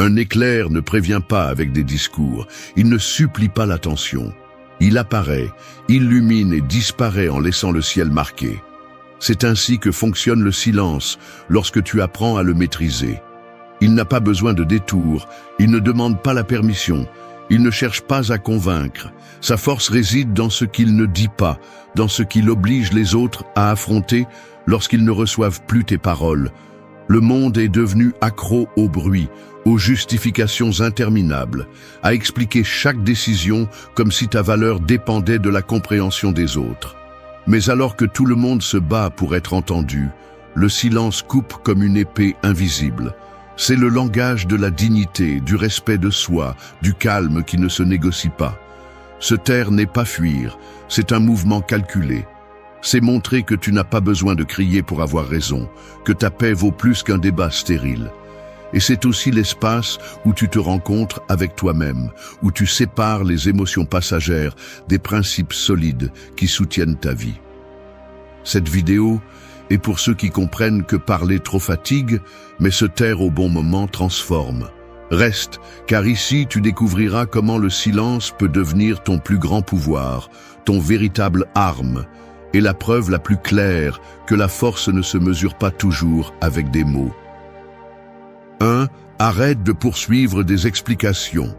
Un éclair ne prévient pas avec des discours, il ne supplie pas l'attention. Il apparaît, illumine et disparaît en laissant le ciel marqué. C'est ainsi que fonctionne le silence lorsque tu apprends à le maîtriser. Il n'a pas besoin de détour, il ne demande pas la permission, il ne cherche pas à convaincre. Sa force réside dans ce qu'il ne dit pas, dans ce qu'il oblige les autres à affronter lorsqu'ils ne reçoivent plus tes paroles. Le monde est devenu accro au bruit, aux justifications interminables, à expliquer chaque décision comme si ta valeur dépendait de la compréhension des autres. Mais alors que tout le monde se bat pour être entendu, le silence coupe comme une épée invisible. C'est le langage de la dignité, du respect de soi, du calme qui ne se négocie pas. Se taire n'est pas fuir, c'est un mouvement calculé. C'est montrer que tu n'as pas besoin de crier pour avoir raison, que ta paix vaut plus qu'un débat stérile. Et c'est aussi l'espace où tu te rencontres avec toi-même, où tu sépares les émotions passagères des principes solides qui soutiennent ta vie. Cette vidéo est pour ceux qui comprennent que parler trop fatigue, mais se taire au bon moment transforme. Reste, car ici tu découvriras comment le silence peut devenir ton plus grand pouvoir, ton véritable arme, et la preuve la plus claire que la force ne se mesure pas toujours avec des mots. 1. Arrête de poursuivre des explications.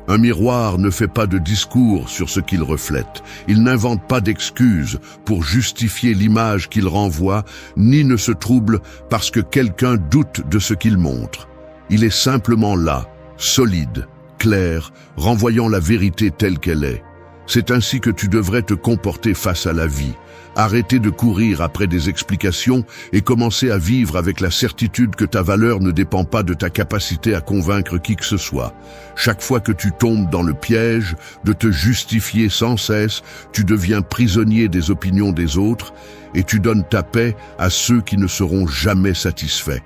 Un miroir ne fait pas de discours sur ce qu'il reflète. Il n'invente pas d'excuses pour justifier l'image qu'il renvoie, ni ne se trouble parce que quelqu'un doute de ce qu'il montre. Il est simplement là, solide, clair, renvoyant la vérité telle qu'elle est. C'est ainsi que tu devrais te comporter face à la vie. Arrêter de courir après des explications et commencer à vivre avec la certitude que ta valeur ne dépend pas de ta capacité à convaincre qui que ce soit. Chaque fois que tu tombes dans le piège de te justifier sans cesse, tu deviens prisonnier des opinions des autres et tu donnes ta paix à ceux qui ne seront jamais satisfaits.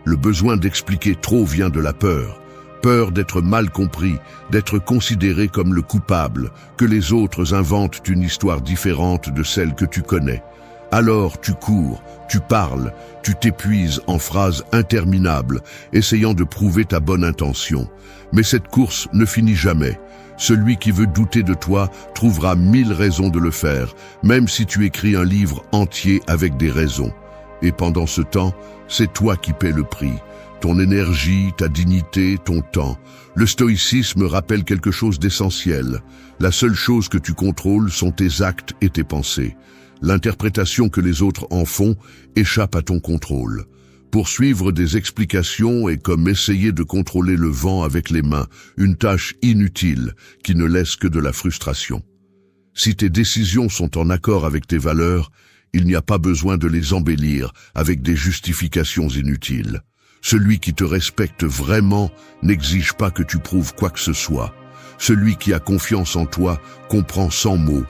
Le besoin d'expliquer trop vient de la peur. Peur d'être mal compris, d'être considéré comme le coupable, que les autres inventent une histoire différente de celle que tu connais. Alors tu cours, tu parles, tu t'épuises en phrases interminables, essayant de prouver ta bonne intention. Mais cette course ne finit jamais. Celui qui veut douter de toi trouvera 1000 raisons de le faire, même si tu écris un livre entier avec des raisons. Et pendant ce temps, c'est toi qui paies le prix. Ton énergie, ta dignité, ton temps. Le stoïcisme rappelle quelque chose d'essentiel. La seule chose que tu contrôles sont tes actes et tes pensées. L'interprétation que les autres en font échappe à ton contrôle. Poursuivre des explications est comme essayer de contrôler le vent avec les mains, une tâche inutile qui ne laisse que de la frustration. Si tes décisions sont en accord avec tes valeurs, il n'y a pas besoin de les embellir avec des justifications inutiles. Celui qui te respecte vraiment n'exige pas que tu prouves quoi que ce soit. Celui qui a confiance en toi comprend sans mots.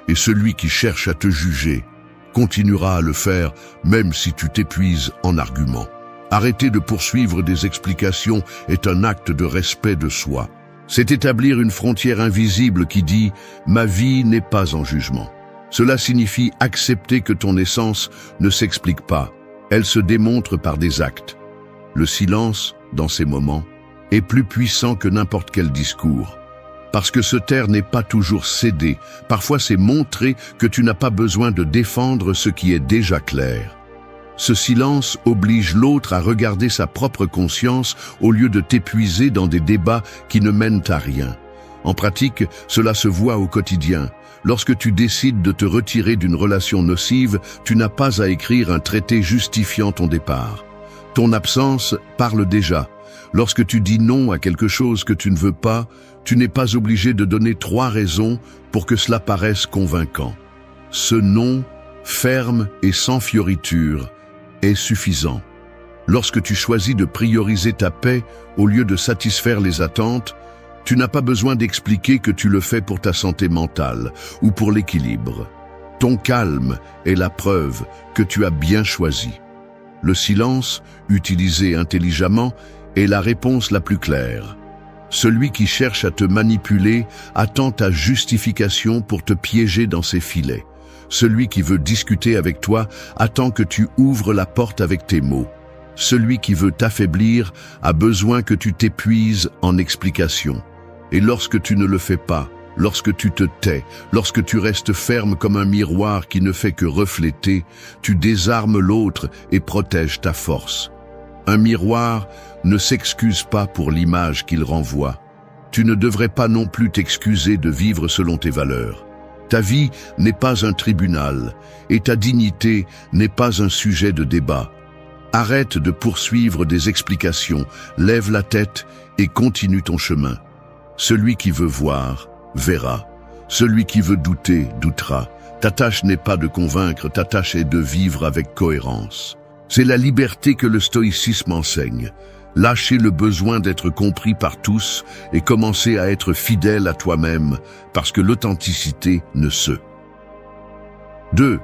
Et celui qui cherche à te juger continuera à le faire même si tu t'épuises en arguments. Arrêter de poursuivre des explications est un acte de respect de soi. C'est établir une frontière invisible qui dit « Ma vie n'est pas en jugement ». Cela signifie accepter que ton essence ne s'explique pas. Elle se démontre par des actes. Le silence, dans ces moments, est plus puissant que n'importe quel discours. Parce que se taire n'est pas toujours céder. Parfois c'est montrer que tu n'as pas besoin de défendre ce qui est déjà clair. Ce silence oblige l'autre à regarder sa propre conscience au lieu de t'épuiser dans des débats qui ne mènent à rien. En pratique, cela se voit au quotidien. Lorsque tu décides de te retirer d'une relation nocive, tu n'as pas à écrire un traité justifiant ton départ. Ton absence parle déjà. Lorsque tu dis non à quelque chose que tu ne veux pas, tu n'es pas obligé de donner 3 raisons pour que cela paraisse convaincant. Ce non, ferme et sans fioriture, est suffisant. Lorsque tu choisis de prioriser ta paix au lieu de satisfaire les attentes, tu n'as pas besoin d'expliquer que tu le fais pour ta santé mentale ou pour l'équilibre. Ton calme est la preuve que tu as bien choisi. Le silence, utilisé intelligemment, est la réponse la plus claire. Celui qui cherche à te manipuler attend ta justification pour te piéger dans ses filets. Celui qui veut discuter avec toi attend que tu ouvres la porte avec tes mots. Celui qui veut t'affaiblir a besoin que tu t'épuises en explications. Et lorsque tu ne le fais pas, lorsque tu te tais, lorsque tu restes ferme comme un miroir qui ne fait que refléter, tu désarmes l'autre et protèges ta force. Un miroir ne s'excuse pas pour l'image qu'il renvoie. Tu ne devrais pas non plus t'excuser de vivre selon tes valeurs. Ta vie n'est pas un tribunal et ta dignité n'est pas un sujet de débat. Arrête de poursuivre des explications, lève la tête et continue ton chemin. Celui qui veut voir, verra. Celui qui veut douter, doutera. Ta tâche n'est pas de convaincre, ta tâche est de vivre avec cohérence. C'est la liberté que le stoïcisme enseigne. Lâcher le besoin d'être compris par tous et commencer à être fidèle à toi-même, parce que l'authenticité ne se. 2.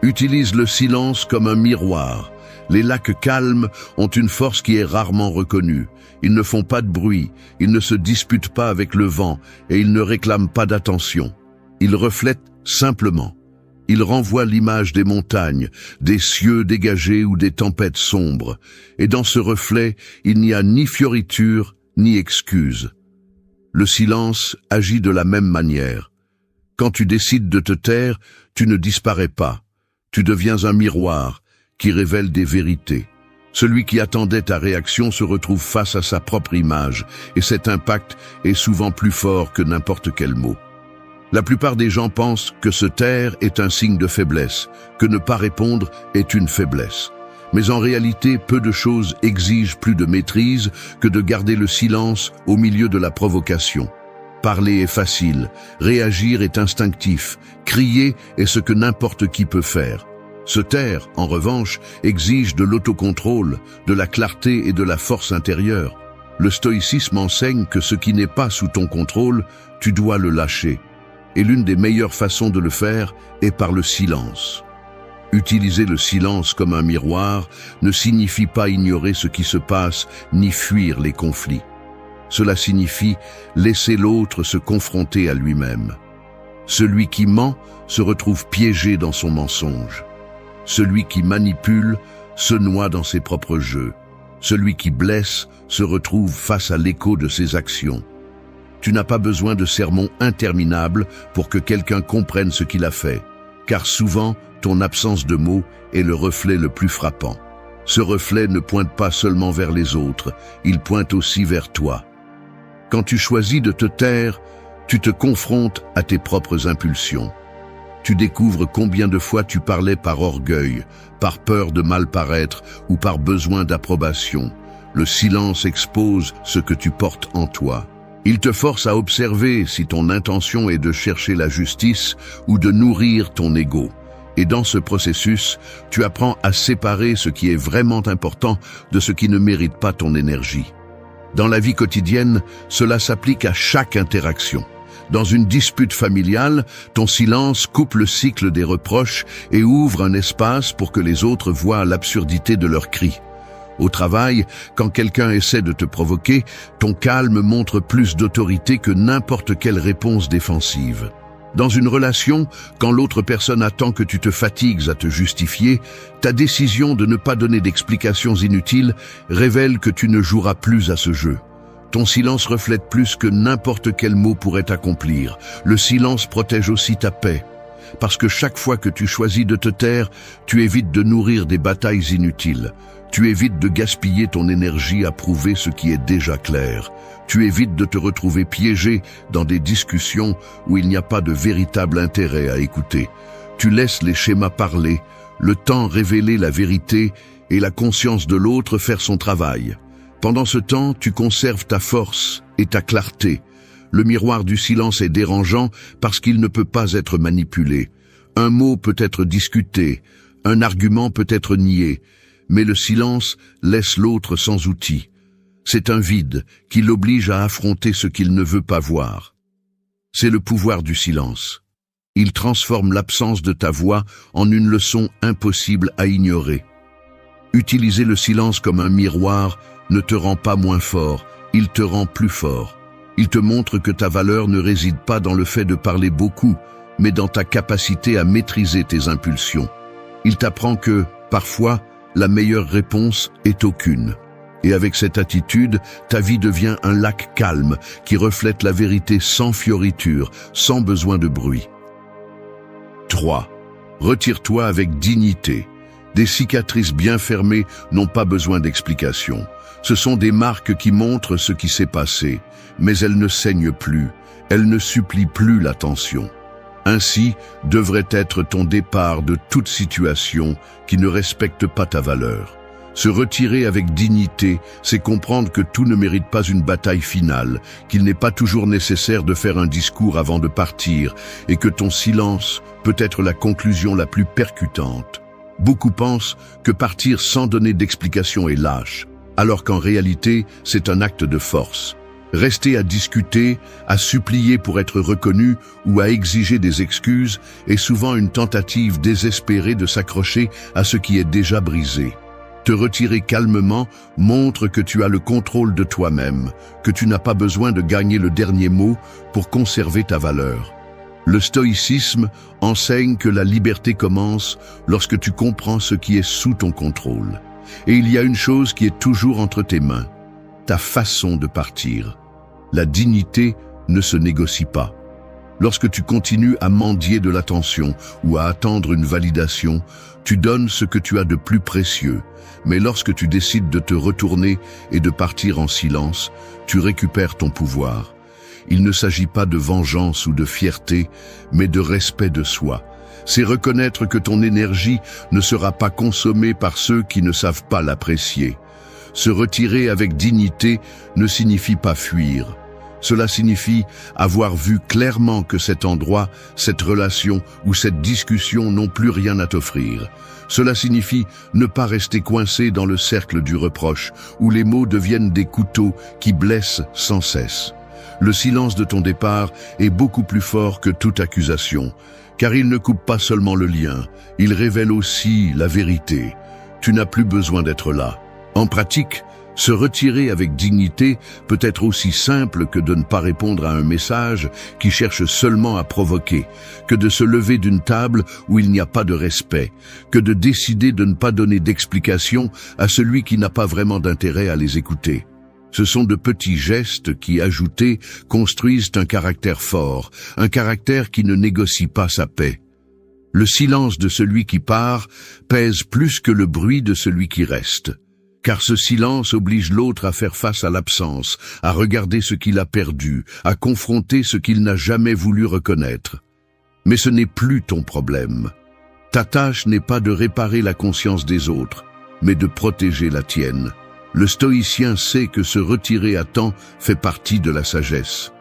Utilise le silence comme un miroir. Les lacs calmes ont une force qui est rarement reconnue. Ils ne font pas de bruit, ils ne se disputent pas avec le vent et ils ne réclament pas d'attention. Ils reflètent simplement. Ils renvoient l'image des montagnes, des cieux dégagés ou des tempêtes sombres. Et dans ce reflet, il n'y a ni fioriture ni excuse. Le silence agit de la même manière. Quand tu décides de te taire, tu ne disparais pas. Tu deviens un miroir qui révèle des vérités. Celui qui attendait ta réaction se retrouve face à sa propre image, et cet impact est souvent plus fort que n'importe quel mot. La plupart des gens pensent que se taire est un signe de faiblesse, que ne pas répondre est une faiblesse. Mais en réalité, peu de choses exigent plus de maîtrise que de garder le silence au milieu de la provocation. Parler est facile, réagir est instinctif, crier est ce que n'importe qui peut faire. Se taire, en revanche, exige de l'autocontrôle, de la clarté et de la force intérieure. Le stoïcisme enseigne que ce qui n'est pas sous ton contrôle, tu dois le lâcher. Et l'une des meilleures façons de le faire est par le silence. Utiliser le silence comme un miroir ne signifie pas ignorer ce qui se passe ni fuir les conflits. Cela signifie laisser l'autre se confronter à lui-même. Celui qui ment se retrouve piégé dans son mensonge. Celui qui manipule se noie dans ses propres jeux. Celui qui blesse se retrouve face à l'écho de ses actions. Tu n'as pas besoin de sermons interminables pour que quelqu'un comprenne ce qu'il a fait, car souvent, ton absence de mots est le reflet le plus frappant. Ce reflet ne pointe pas seulement vers les autres, il pointe aussi vers toi. Quand tu choisis de te taire, tu te confrontes à tes propres impulsions. Tu découvres combien de fois tu parlais par orgueil, par peur de mal paraître ou par besoin d'approbation. Le silence expose ce que tu portes en toi. Il te force à observer si ton intention est de chercher la justice ou de nourrir ton ego. Et dans ce processus, tu apprends à séparer ce qui est vraiment important de ce qui ne mérite pas ton énergie. Dans la vie quotidienne, cela s'applique à chaque interaction. Dans une dispute familiale, ton silence coupe le cycle des reproches et ouvre un espace pour que les autres voient l'absurdité de leurs cris. Au travail, quand quelqu'un essaie de te provoquer, ton calme montre plus d'autorité que n'importe quelle réponse défensive. Dans une relation, quand l'autre personne attend que tu te fatigues à te justifier, ta décision de ne pas donner d'explications inutiles révèle que tu ne joueras plus à ce jeu. Ton silence reflète plus que n'importe quel mot pourrait accomplir. Le silence protège aussi ta paix. Parce que chaque fois que tu choisis de te taire, tu évites de nourrir des batailles inutiles. Tu évites de gaspiller ton énergie à prouver ce qui est déjà clair. Tu évites de te retrouver piégé dans des discussions où il n'y a pas de véritable intérêt à écouter. Tu laisses les schémas parler, le temps révéler la vérité et la conscience de l'autre faire son travail. Pendant ce temps, tu conserves ta force et ta clarté. Le miroir du silence est dérangeant parce qu'il ne peut pas être manipulé. Un mot peut être discuté, un argument peut être nié, mais le silence laisse l'autre sans outil. C'est un vide qui l'oblige à affronter ce qu'il ne veut pas voir. C'est le pouvoir du silence. Il transforme l'absence de ta voix en une leçon impossible à ignorer. Utiliser le silence comme un miroir ne te rend pas moins fort, il te rend plus fort. Il te montre que ta valeur ne réside pas dans le fait de parler beaucoup, mais dans ta capacité à maîtriser tes impulsions. Il t'apprend que, parfois, la meilleure réponse est aucune. Et avec cette attitude, ta vie devient un lac calme qui reflète la vérité sans fioriture, sans besoin de bruit. 3. Retire-toi avec dignité. Des cicatrices bien fermées n'ont pas besoin d'explication. Ce sont des marques qui montrent ce qui s'est passé, mais elles ne saignent plus, elles ne supplient plus l'attention. Ainsi devrait être ton départ de toute situation qui ne respecte pas ta valeur. Se retirer avec dignité, c'est comprendre que tout ne mérite pas une bataille finale, qu'il n'est pas toujours nécessaire de faire un discours avant de partir, et que ton silence peut être la conclusion la plus percutante. Beaucoup pensent que partir sans donner d'explication est lâche, alors qu'en réalité, c'est un acte de force. Rester à discuter, à supplier pour être reconnu ou à exiger des excuses est souvent une tentative désespérée de s'accrocher à ce qui est déjà brisé. Te retirer calmement montre que tu as le contrôle de toi-même, que tu n'as pas besoin de gagner le dernier mot pour conserver ta valeur. Le stoïcisme enseigne que la liberté commence lorsque tu comprends ce qui est sous ton contrôle. Et il y a une chose qui est toujours entre tes mains, ta façon de partir. La dignité ne se négocie pas. Lorsque tu continues à mendier de l'attention ou à attendre une validation, tu donnes ce que tu as de plus précieux. Mais lorsque tu décides de te retourner et de partir en silence, tu récupères ton pouvoir. Il ne s'agit pas de vengeance ou de fierté, mais de respect de soi. C'est reconnaître que ton énergie ne sera pas consommée par ceux qui ne savent pas l'apprécier. Se retirer avec dignité ne signifie pas fuir. Cela signifie avoir vu clairement que cet endroit, cette relation ou cette discussion n'ont plus rien à t'offrir. Cela signifie ne pas rester coincé dans le cercle du reproche, où les mots deviennent des couteaux qui blessent sans cesse. Le silence de ton départ est beaucoup plus fort que toute accusation, car il ne coupe pas seulement le lien, il révèle aussi la vérité. Tu n'as plus besoin d'être là. En pratique, se retirer avec dignité peut être aussi simple que de ne pas répondre à un message qui cherche seulement à provoquer, que de se lever d'une table où il n'y a pas de respect, que de décider de ne pas donner d'explication à celui qui n'a pas vraiment d'intérêt à les écouter. Ce sont de petits gestes qui, ajoutés, construisent un caractère fort, un caractère qui ne négocie pas sa paix. Le silence de celui qui part pèse plus que le bruit de celui qui reste. Car ce silence oblige l'autre à faire face à l'absence, à regarder ce qu'il a perdu, à confronter ce qu'il n'a jamais voulu reconnaître. Mais ce n'est plus ton problème. Ta tâche n'est pas de réparer la conscience des autres, mais de protéger la tienne. Le stoïcien sait que se retirer à temps fait partie de la sagesse.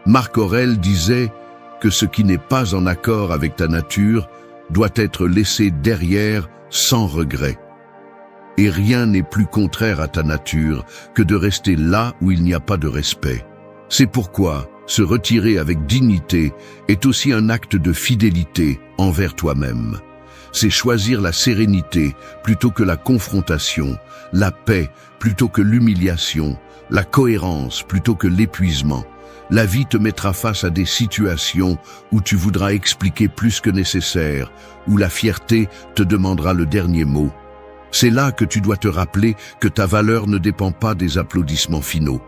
Marc Aurèle disait que ce qui n'est pas en accord avec ta nature doit être laissé derrière sans regret. Et rien n'est plus contraire à ta nature que de rester là où il n'y a pas de respect. C'est pourquoi se retirer avec dignité est aussi un acte de fidélité envers toi-même. C'est choisir la sérénité plutôt que la confrontation, la paix plutôt que l'humiliation, la cohérence plutôt que l'épuisement. La vie te mettra face à des situations où tu voudras expliquer plus que nécessaire, où la fierté te demandera le dernier mot. C'est là que tu dois te rappeler que ta valeur ne dépend pas des applaudissements finaux.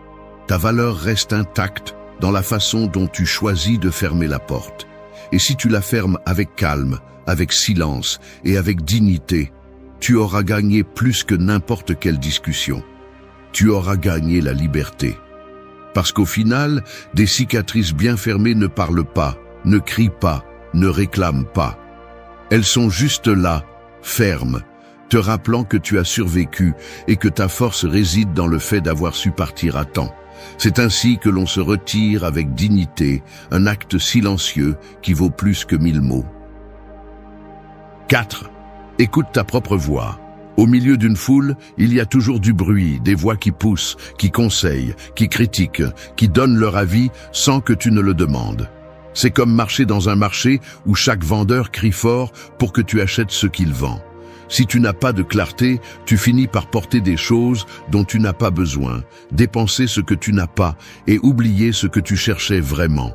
Ta valeur reste intacte dans la façon dont tu choisis de fermer la porte. Et si tu la fermes avec calme, avec silence et avec dignité, tu auras gagné plus que n'importe quelle discussion. Tu auras gagné la liberté. Parce qu'au final, des cicatrices bien fermées ne parlent pas, ne crient pas, ne réclament pas. Elles sont juste là, fermes, te rappelant que tu as survécu et que ta force réside dans le fait d'avoir su partir à temps. C'est ainsi que l'on se retire avec dignité, un acte silencieux qui vaut plus que 1000 mots. 4. Écoute ta propre voix. Au milieu d'une foule, il y a toujours du bruit, des voix qui poussent, qui conseillent, qui critiquent, qui donnent leur avis sans que tu ne le demandes. C'est comme marcher dans un marché où chaque vendeur crie fort pour que tu achètes ce qu'il vend. Si tu n'as pas de clarté, tu finis par porter des choses dont tu n'as pas besoin, dépenser ce que tu n'as pas et oublier ce que tu cherchais vraiment.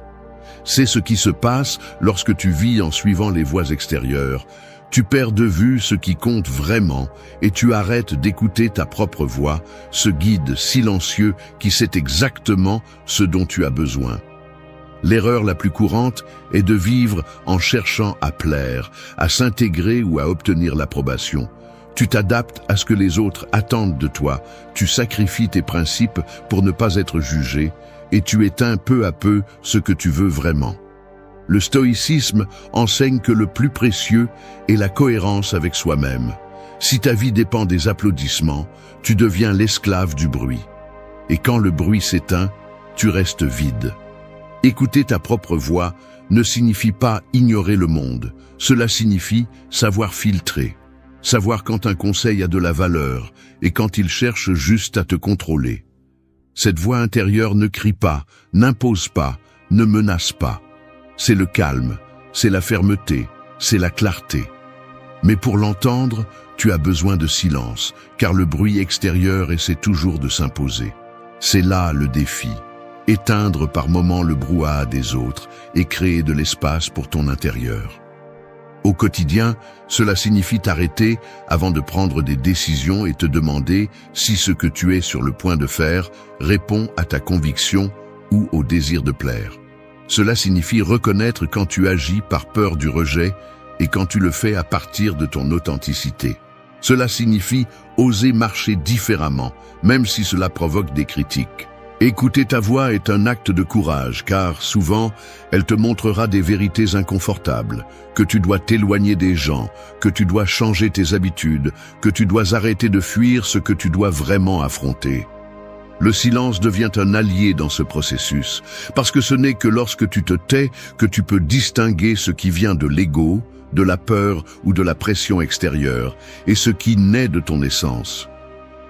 C'est ce qui se passe lorsque tu vis en suivant les voies extérieures. Tu perds de vue ce qui compte vraiment et tu arrêtes d'écouter ta propre voix, ce guide silencieux qui sait exactement ce dont tu as besoin. L'erreur la plus courante est de vivre en cherchant à plaire, à s'intégrer ou à obtenir l'approbation. Tu t'adaptes à ce que les autres attendent de toi, tu sacrifies tes principes pour ne pas être jugé et tu éteins peu à peu ce que tu veux vraiment. Le stoïcisme enseigne que le plus précieux est la cohérence avec soi-même. Si ta vie dépend des applaudissements, tu deviens l'esclave du bruit. Et quand le bruit s'éteint, tu restes vide. Écouter ta propre voix ne signifie pas ignorer le monde. Cela signifie savoir filtrer, savoir quand un conseil a de la valeur et quand il cherche juste à te contrôler. Cette voix intérieure ne crie pas, n'impose pas, ne menace pas. C'est le calme, c'est la fermeté, c'est la clarté. Mais pour l'entendre, tu as besoin de silence, car le bruit extérieur essaie toujours de s'imposer. C'est là le défi. Éteindre par moments le brouhaha des autres et créer de l'espace pour ton intérieur. Au quotidien, cela signifie t'arrêter avant de prendre des décisions et te demander si ce que tu es sur le point de faire répond à ta conviction ou au désir de plaire. Cela signifie reconnaître quand tu agis par peur du rejet et quand tu le fais à partir de ton authenticité. Cela signifie oser marcher différemment, même si cela provoque des critiques. Écouter ta voix est un acte de courage, car souvent, elle te montrera des vérités inconfortables, que tu dois t'éloigner des gens, que tu dois changer tes habitudes, que tu dois arrêter de fuir ce que tu dois vraiment affronter. Le silence devient un allié dans ce processus, parce que ce n'est que lorsque tu te tais que tu peux distinguer ce qui vient de l'ego, de la peur ou de la pression extérieure, et ce qui naît de ton essence.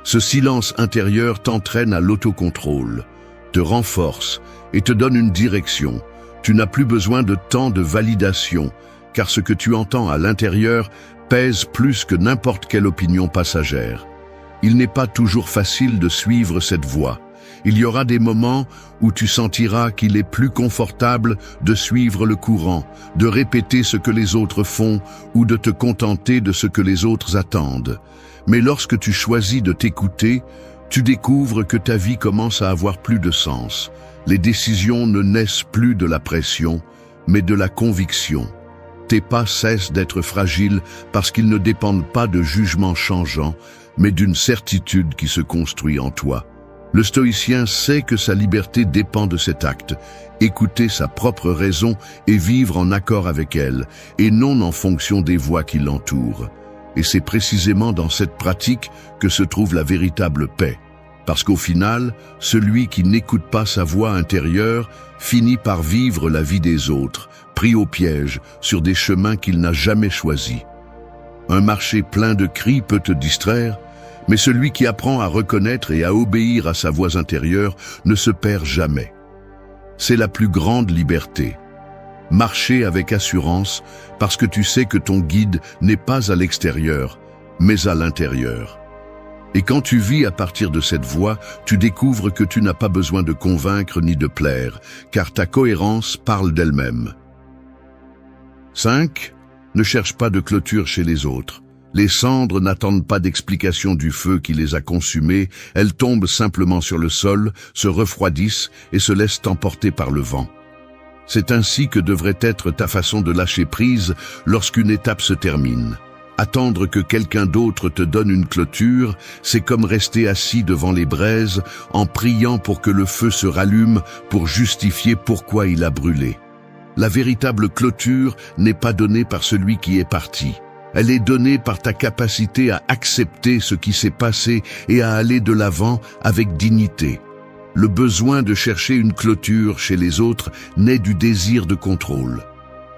Ce silence intérieur t'entraîne à l'autocontrôle, te renforce et te donne une direction. Tu n'as plus besoin de temps de validation, car ce que tu entends à l'intérieur pèse plus que n'importe quelle opinion passagère. Il n'est pas toujours facile de suivre cette voie. Il y aura des moments où tu sentiras qu'il est plus confortable de suivre le courant, de répéter ce que les autres font ou de te contenter de ce que les autres attendent. Mais lorsque tu choisis de t'écouter, tu découvres que ta vie commence à avoir plus de sens. Les décisions ne naissent plus de la pression, mais de la conviction. Tes pas cessent d'être fragiles parce qu'ils ne dépendent pas de jugements changeants, mais d'une certitude qui se construit en toi. Le stoïcien sait que sa liberté dépend de cet acte, écouter sa propre raison et vivre en accord avec elle, et non en fonction des voix qui l'entourent. Et c'est précisément dans cette pratique que se trouve la véritable paix. Parce qu'au final, celui qui n'écoute pas sa voix intérieure finit par vivre la vie des autres, pris au piège sur des chemins qu'il n'a jamais choisis. Un marché plein de cris peut te distraire, mais celui qui apprend à reconnaître et à obéir à sa voix intérieure ne se perd jamais. C'est la plus grande liberté. Marcher avec assurance parce que tu sais que ton guide n'est pas à l'extérieur, mais à l'intérieur. Et quand tu vis à partir de cette voie, tu découvres que tu n'as pas besoin de convaincre ni de plaire, car ta cohérence parle d'elle-même. 5. Ne cherche pas de clôture chez les autres. Les cendres n'attendent pas d'explication du feu qui les a consumées, elles tombent simplement sur le sol, se refroidissent et se laissent emporter par le vent. C'est ainsi que devrait être ta façon de lâcher prise lorsqu'une étape se termine. Attendre que quelqu'un d'autre te donne une clôture, c'est comme rester assis devant les braises en priant pour que le feu se rallume pour justifier pourquoi il a brûlé. La véritable clôture n'est pas donnée par celui qui est parti. Elle est donnée par ta capacité à accepter ce qui s'est passé et à aller de l'avant avec dignité. Le besoin de chercher une clôture chez les autres naît du désir de contrôle.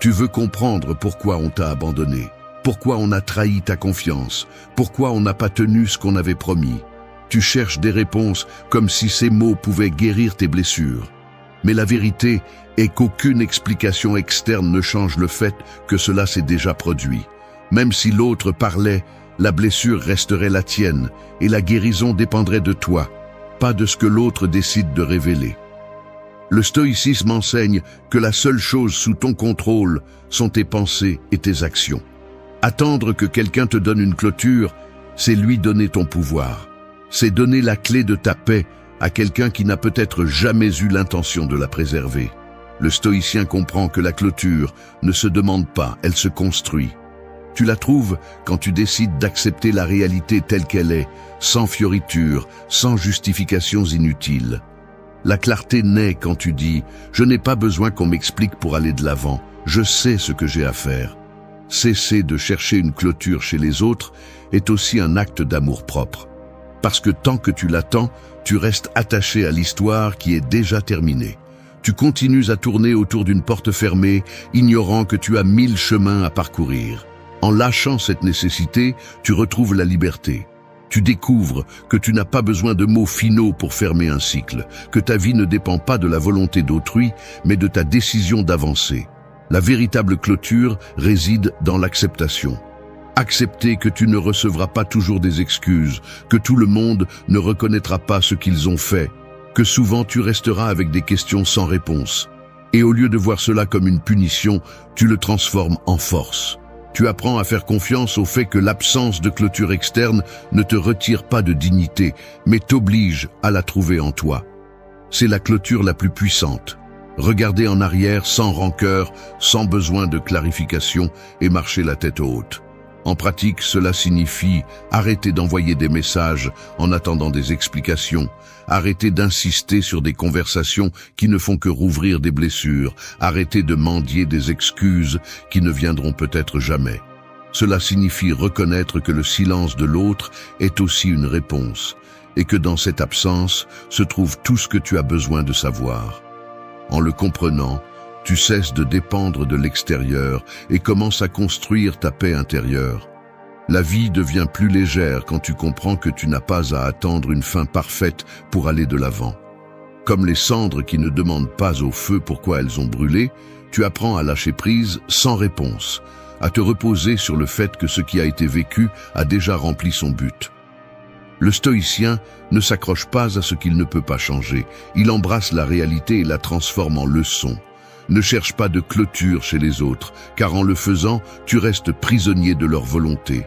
Tu veux comprendre pourquoi on t'a abandonné, pourquoi on a trahi ta confiance, pourquoi on n'a pas tenu ce qu'on avait promis. Tu cherches des réponses comme si ces mots pouvaient guérir tes blessures. Mais la vérité est qu'aucune explication externe ne change le fait que cela s'est déjà produit. Même si l'autre parlait, la blessure resterait la tienne et la guérison dépendrait de toi, pas de ce que l'autre décide de révéler. Le stoïcisme enseigne que la seule chose sous ton contrôle sont tes pensées et tes actions. Attendre que quelqu'un te donne une clôture, c'est lui donner ton pouvoir. C'est donner la clé de ta paix à quelqu'un qui n'a peut-être jamais eu l'intention de la préserver. Le stoïcien comprend que la clôture ne se demande pas, elle se construit. Tu la trouves quand tu décides d'accepter la réalité telle qu'elle est, sans fioritures, sans justifications inutiles. La clarté naît quand tu dis « Je n'ai pas besoin qu'on m'explique pour aller de l'avant, je sais ce que j'ai à faire ». Cesser de chercher une clôture chez les autres est aussi un acte d'amour-propre. Parce que tant que tu l'attends, tu restes attaché à l'histoire qui est déjà terminée. Tu continues à tourner autour d'une porte fermée, ignorant que tu as 1000 chemins à parcourir. En lâchant cette nécessité, tu retrouves la liberté. Tu découvres que tu n'as pas besoin de mots finaux pour fermer un cycle, que ta vie ne dépend pas de la volonté d'autrui, mais de ta décision d'avancer. La véritable clôture réside dans l'acceptation. Accepter que tu ne recevras pas toujours des excuses, que tout le monde ne reconnaîtra pas ce qu'ils ont fait, que souvent tu resteras avec des questions sans réponse. Et au lieu de voir cela comme une punition, tu le transformes en force. Tu apprends à faire confiance au fait que l'absence de clôture externe ne te retire pas de dignité, mais t'oblige à la trouver en toi. C'est la clôture la plus puissante. Regarder en arrière sans rancœur, sans besoin de clarification et marcher la tête haute. En pratique, cela signifie arrêter d'envoyer des messages en attendant des explications, arrêter d'insister sur des conversations qui ne font que rouvrir des blessures, arrêter de mendier des excuses qui ne viendront peut-être jamais. Cela signifie reconnaître que le silence de l'autre est aussi une réponse, et que dans cette absence se trouve tout ce que tu as besoin de savoir. En le comprenant, tu cesses de dépendre de l'extérieur et commences à construire ta paix intérieure. La vie devient plus légère quand tu comprends que tu n'as pas à attendre une fin parfaite pour aller de l'avant. Comme les cendres qui ne demandent pas au feu pourquoi elles ont brûlé, tu apprends à lâcher prise sans réponse, à te reposer sur le fait que ce qui a été vécu a déjà rempli son but. Le stoïcien ne s'accroche pas à ce qu'il ne peut pas changer. Il embrasse la réalité et la transforme en leçon. Ne cherche pas de clôture chez les autres, car en le faisant, tu restes prisonnier de leur volonté.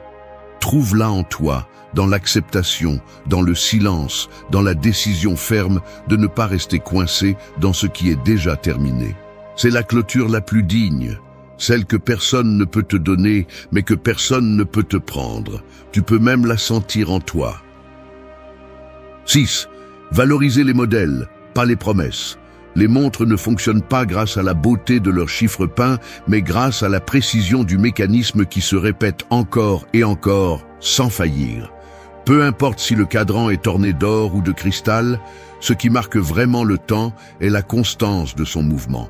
Trouve-la en toi, dans l'acceptation, dans le silence, dans la décision ferme de ne pas rester coincé dans ce qui est déjà terminé. C'est la clôture la plus digne, celle que personne ne peut te donner, mais que personne ne peut te prendre. Tu peux même la sentir en toi. 6. Valoriser les modèles, pas les promesses. Les montres ne fonctionnent pas grâce à la beauté de leurs chiffres peints, mais grâce à la précision du mécanisme qui se répète encore et encore, sans faillir. Peu importe si le cadran est orné d'or ou de cristal, ce qui marque vraiment le temps est la constance de son mouvement.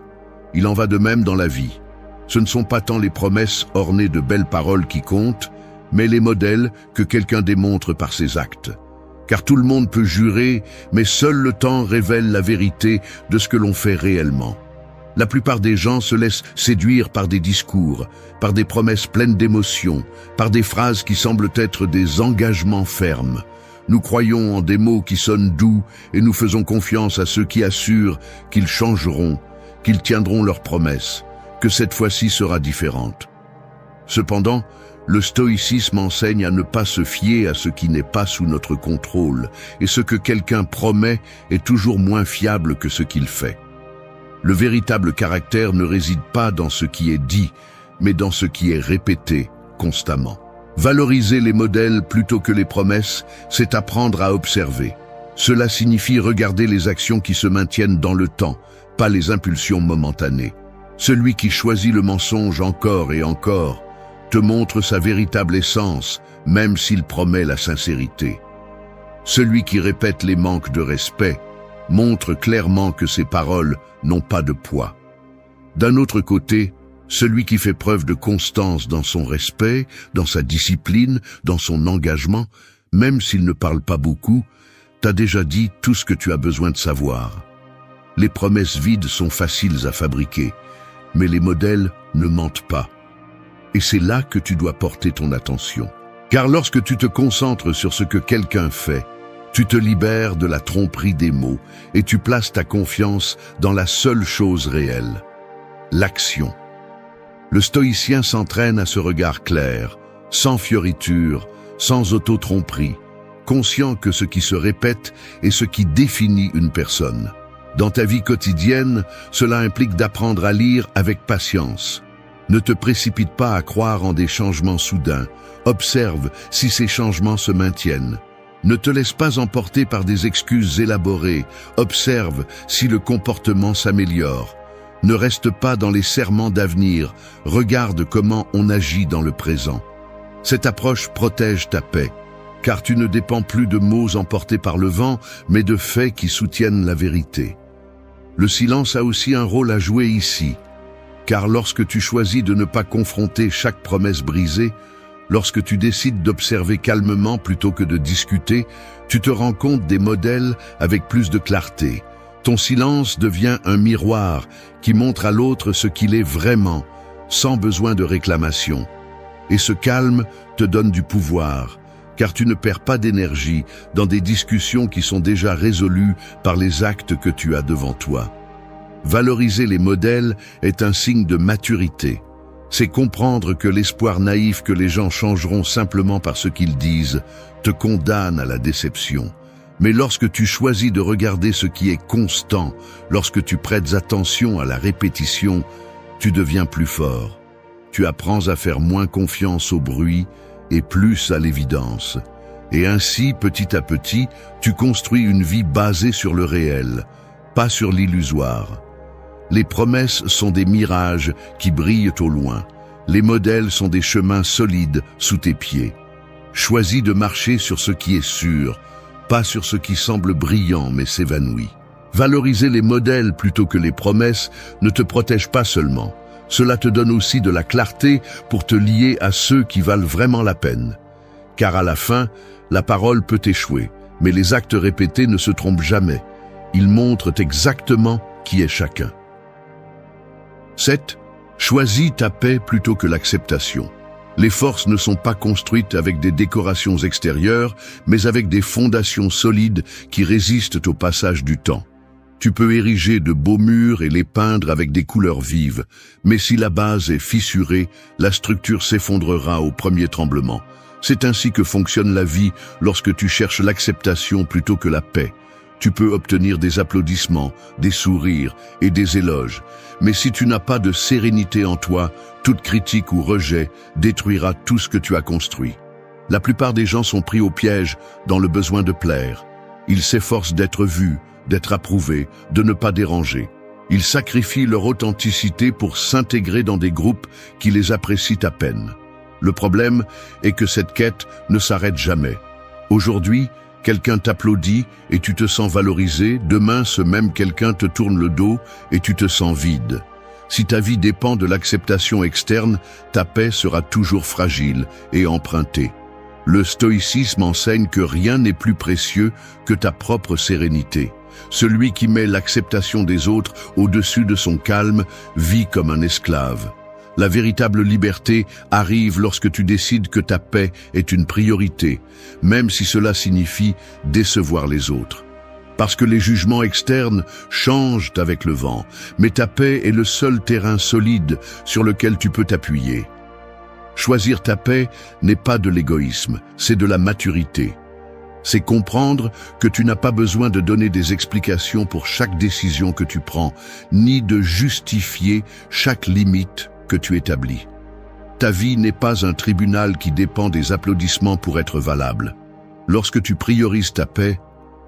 Il en va de même dans la vie. Ce ne sont pas tant les promesses ornées de belles paroles qui comptent, mais les modèles que quelqu'un démontre par ses actes. Car tout le monde peut jurer, mais seul le temps révèle la vérité de ce que l'on fait réellement. La plupart des gens se laissent séduire par des discours, par des promesses pleines d'émotions, par des phrases qui semblent être des engagements fermes. Nous croyons en des mots qui sonnent doux et nous faisons confiance à ceux qui assurent qu'ils changeront, qu'ils tiendront leurs promesses, que cette fois-ci sera différente. Cependant, le stoïcisme enseigne à ne pas se fier à ce qui n'est pas sous notre contrôle, et ce que quelqu'un promet est toujours moins fiable que ce qu'il fait. Le véritable caractère ne réside pas dans ce qui est dit, mais dans ce qui est répété constamment. Valoriser les modèles plutôt que les promesses, c'est apprendre à observer. Cela signifie regarder les actions qui se maintiennent dans le temps, pas les impulsions momentanées. Celui qui choisit le mensonge encore et encore te montre sa véritable essence, même s'il promet la sincérité. Celui qui répète les manques de respect montre clairement que ses paroles n'ont pas de poids. D'un autre côté, celui qui fait preuve de constance dans son respect, dans sa discipline, dans son engagement, même s'il ne parle pas beaucoup, t'a déjà dit tout ce que tu as besoin de savoir. Les promesses vides sont faciles à fabriquer, mais les modèles ne mentent pas. Et c'est là que tu dois porter ton attention. Car lorsque tu te concentres sur ce que quelqu'un fait, tu te libères de la tromperie des mots et tu places ta confiance dans la seule chose réelle, l'action. Le stoïcien s'entraîne à ce regard clair, sans fioriture, sans auto-tromperie, conscient que ce qui se répète est ce qui définit une personne. Dans ta vie quotidienne, cela implique d'apprendre à lire avec patience. Ne te précipite pas à croire en des changements soudains. Observe si ces changements se maintiennent. Ne te laisse pas emporter par des excuses élaborées. Observe si le comportement s'améliore. Ne reste pas dans les serments d'avenir. Regarde comment on agit dans le présent. Cette approche protège ta paix, car tu ne dépends plus de mots emportés par le vent, mais de faits qui soutiennent la vérité. Le silence a aussi un rôle à jouer ici, car lorsque tu choisis de ne pas confronter chaque promesse brisée, lorsque tu décides d'observer calmement plutôt que de discuter, tu te rends compte des modèles avec plus de clarté. Ton silence devient un miroir qui montre à l'autre ce qu'il est vraiment, sans besoin de réclamation. Et ce calme te donne du pouvoir, car tu ne perds pas d'énergie dans des discussions qui sont déjà résolues par les actes que tu as devant toi. Valoriser les modèles est un signe de maturité. C'est comprendre que l'espoir naïf que les gens changeront simplement par ce qu'ils disent te condamne à la déception. Mais lorsque tu choisis de regarder ce qui est constant, lorsque tu prêtes attention à la répétition, tu deviens plus fort. Tu apprends à faire moins confiance au bruit et plus à l'évidence. Et ainsi, petit à petit, tu construis une vie basée sur le réel, pas sur l'illusoire. Les promesses sont des mirages qui brillent au loin. Les modèles sont des chemins solides sous tes pieds. Choisis de marcher sur ce qui est sûr, pas sur ce qui semble brillant mais s'évanouit. Valoriser les modèles plutôt que les promesses ne te protège pas seulement. Cela te donne aussi de la clarté pour te lier à ceux qui valent vraiment la peine. Car à la fin, la parole peut échouer, mais les actes répétés ne se trompent jamais. Ils montrent exactement qui est chacun. 7. Choisis ta paix plutôt que l'acceptation. Les forces ne sont pas construites avec des décorations extérieures, mais avec des fondations solides qui résistent au passage du temps. Tu peux ériger de beaux murs et les peindre avec des couleurs vives, mais si la base est fissurée, la structure s'effondrera au premier tremblement. C'est ainsi que fonctionne la vie lorsque tu cherches l'acceptation plutôt que la paix. Tu peux obtenir des applaudissements, des sourires et des éloges, mais si tu n'as pas de sérénité en toi, toute critique ou rejet détruira tout ce que tu as construit. La plupart des gens sont pris au piège dans le besoin de plaire. Ils s'efforcent d'être vus, d'être approuvés, de ne pas déranger. Ils sacrifient leur authenticité pour s'intégrer dans des groupes qui les apprécient à peine. Le problème est que cette quête ne s'arrête jamais. Aujourd'hui, quelqu'un t'applaudit et tu te sens valorisé. Demain, ce même quelqu'un te tourne le dos et tu te sens vide. Si ta vie dépend de l'acceptation externe, ta paix sera toujours fragile et empruntée. Le stoïcisme enseigne que rien n'est plus précieux que ta propre sérénité. Celui qui met l'acceptation des autres au-dessus de son calme vit comme un esclave. La véritable liberté arrive lorsque tu décides que ta paix est une priorité, même si cela signifie décevoir les autres. Parce que les jugements externes changent avec le vent, mais ta paix est le seul terrain solide sur lequel tu peux t'appuyer. Choisir ta paix n'est pas de l'égoïsme, c'est de la maturité. C'est comprendre que tu n'as pas besoin de donner des explications pour chaque décision que tu prends, ni de justifier chaque limite que tu établis. Ta vie n'est pas un tribunal qui dépend des applaudissements pour être valable. Lorsque tu priorises ta paix,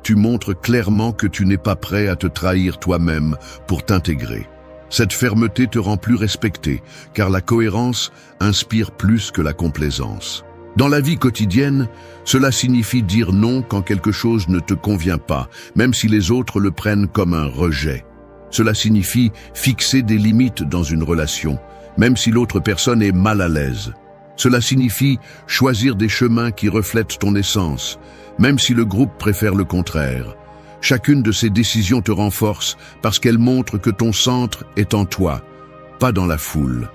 tu montres clairement que tu n'es pas prêt à te trahir toi-même pour t'intégrer. Cette fermeté te rend plus respecté, car la cohérence inspire plus que la complaisance. Dans la vie quotidienne, cela signifie dire non quand quelque chose ne te convient pas, même si les autres le prennent comme un rejet. Cela signifie fixer des limites dans une relation, même si l'autre personne est mal à l'aise. Cela signifie choisir des chemins qui reflètent ton essence, même si le groupe préfère le contraire. Chacune de ces décisions te renforce parce qu'elle montre que ton centre est en toi, pas dans la foule.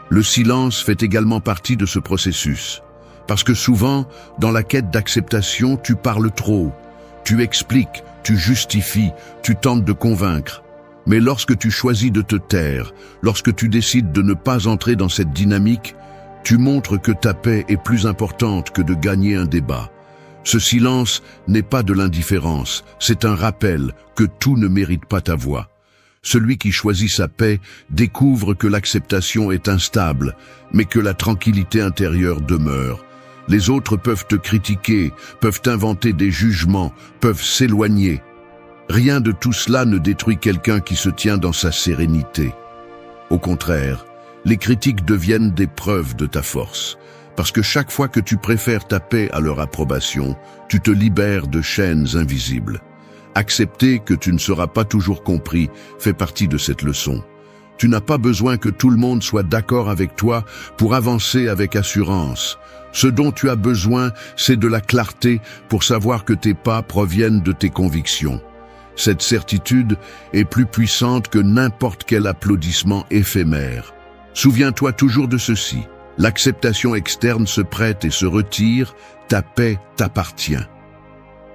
Le silence fait également partie de ce processus. Parce que souvent, dans la quête d'acceptation, tu parles trop. Tu expliques, tu justifies, tu tentes de convaincre. Mais lorsque tu choisis de te taire, lorsque tu décides de ne pas entrer dans cette dynamique, tu montres que ta paix est plus importante que de gagner un débat. Ce silence n'est pas de l'indifférence, c'est un rappel que tout ne mérite pas ta voix. Celui qui choisit sa paix découvre que l'acceptation est instable, mais que la tranquillité intérieure demeure. Les autres peuvent te critiquer, peuvent inventer des jugements, peuvent s'éloigner. Rien de tout cela ne détruit quelqu'un qui se tient dans sa sérénité. Au contraire, les critiques deviennent des preuves de ta force. Parce que chaque fois que tu préfères ta paix à leur approbation, tu te libères de chaînes invisibles. Accepter que tu ne seras pas toujours compris fait partie de cette leçon. Tu n'as pas besoin que tout le monde soit d'accord avec toi pour avancer avec assurance. Ce dont tu as besoin, c'est de la clarté pour savoir que tes pas proviennent de tes convictions. Cette certitude est plus puissante que n'importe quel applaudissement éphémère. Souviens-toi toujours de ceci. L'acceptation externe se prête et se retire, ta paix t'appartient.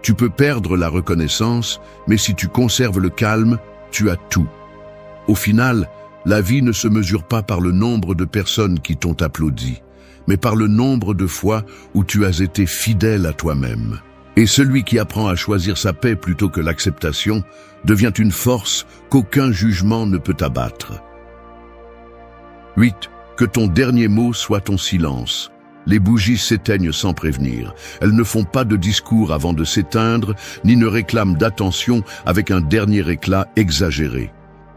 Tu peux perdre la reconnaissance, mais si tu conserves le calme, tu as tout. Au final, la vie ne se mesure pas par le nombre de personnes qui t'ont applaudi, mais par le nombre de fois où tu as été fidèle à toi-même. Et celui qui apprend à choisir sa paix plutôt que l'acceptation devient une force qu'aucun jugement ne peut abattre. 8. Que ton dernier mot soit ton silence. Les bougies s'éteignent sans prévenir. Elles ne font pas de discours avant de s'éteindre, ni ne réclament d'attention avec un dernier éclat exagéré.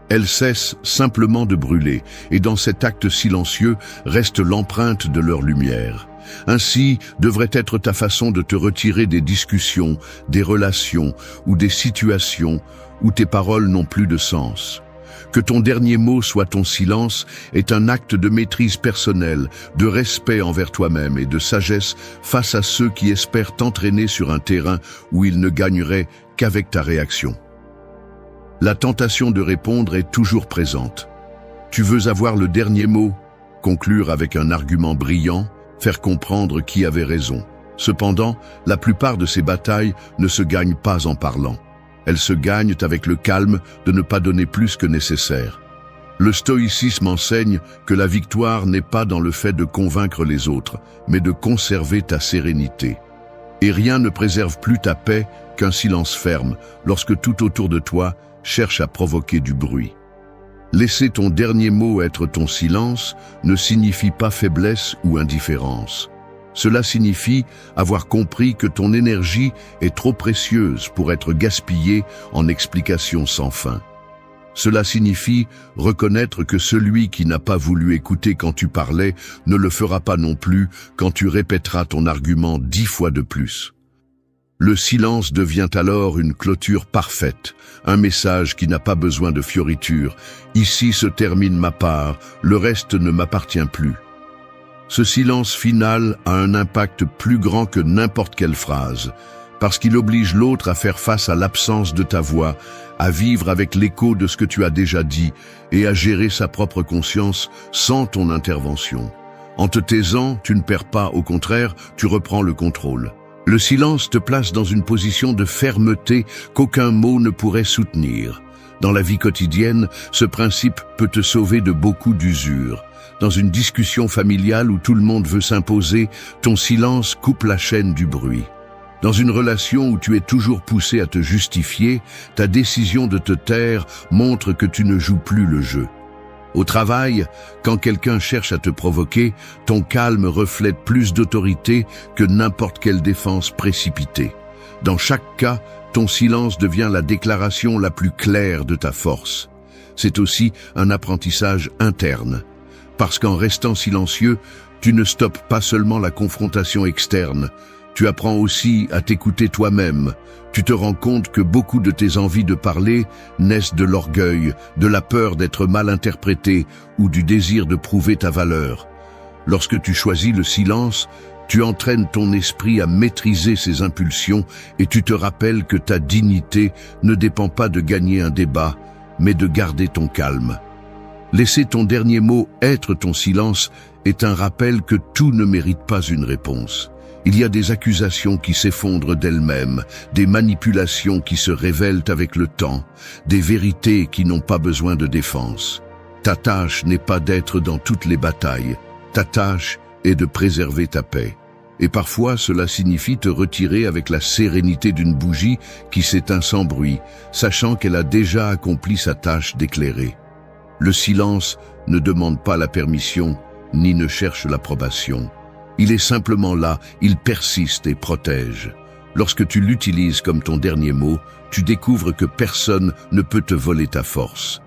Elles cessent simplement de brûler, et dans cet acte silencieux reste l'empreinte de leur lumière. Ainsi devrait être ta façon de te retirer des discussions, des relations ou des situations où tes paroles n'ont plus de sens. Que ton dernier mot soit ton silence est un acte de maîtrise personnelle, de respect envers toi-même et de sagesse face à ceux qui espèrent t'entraîner sur un terrain où ils ne gagneraient qu'avec ta réaction. La tentation de répondre est toujours présente. Tu veux avoir le dernier mot, conclure avec un argument brillant, faire comprendre qui avait raison. Cependant, la plupart de ces batailles ne se gagnent pas en parlant. Elles se gagnent avec le calme de ne pas donner plus que nécessaire. Le stoïcisme enseigne que la victoire n'est pas dans le fait de convaincre les autres, mais de conserver ta sérénité. Et rien ne préserve plus ta paix qu'un silence ferme, lorsque tout autour de toi cherche à provoquer du bruit. Laisser ton dernier mot être ton silence ne signifie pas faiblesse ou indifférence. Cela signifie avoir compris que ton énergie est trop précieuse pour être gaspillée en explications sans fin. Cela signifie reconnaître que celui qui n'a pas voulu écouter quand tu parlais ne le fera pas non plus quand tu répéteras ton argument 10 fois de plus. Le silence devient alors une clôture parfaite, un message qui n'a pas besoin de fioritures. Ici se termine ma part, le reste ne m'appartient plus. Ce silence final a un impact plus grand que n'importe quelle phrase, parce qu'il oblige l'autre à faire face à l'absence de ta voix, à vivre avec l'écho de ce que tu as déjà dit et à gérer sa propre conscience sans ton intervention. En te taisant, tu ne perds pas, au contraire, tu reprends le contrôle. Le silence te place dans une position de fermeté qu'aucun mot ne pourrait soutenir. Dans la vie quotidienne, ce principe peut te sauver de beaucoup d'usure. Dans une discussion familiale où tout le monde veut s'imposer, ton silence coupe la chaîne du bruit. Dans une relation où tu es toujours poussé à te justifier, ta décision de te taire montre que tu ne joues plus le jeu. Au travail, quand quelqu'un cherche à te provoquer, ton calme reflète plus d'autorité que n'importe quelle défense précipitée. Dans chaque cas, ton silence devient la déclaration la plus claire de ta force. C'est aussi un apprentissage interne. Parce qu'en restant silencieux, tu ne stoppes pas seulement la confrontation externe, tu apprends aussi à t'écouter toi-même. Tu te rends compte que beaucoup de tes envies de parler naissent de l'orgueil, de la peur d'être mal interprété ou du désir de prouver ta valeur. Lorsque tu choisis le silence, tu entraînes ton esprit à maîtriser ses impulsions et tu te rappelles que ta dignité ne dépend pas de gagner un débat, mais de garder ton calme. Laisser ton dernier mot être ton silence est un rappel que tout ne mérite pas une réponse. Il y a des accusations qui s'effondrent d'elles-mêmes, des manipulations qui se révèlent avec le temps, des vérités qui n'ont pas besoin de défense. Ta tâche n'est pas d'être dans toutes les batailles, ta tâche est de préserver ta paix. Et parfois cela signifie te retirer avec la sérénité d'une bougie qui s'éteint sans bruit, sachant qu'elle a déjà accompli sa tâche d'éclairer. Le silence ne demande pas la permission, ni ne cherche l'approbation. Il est simplement là, il persiste et protège. Lorsque tu l'utilises comme ton dernier mot, tu découvres que personne ne peut te voler ta force.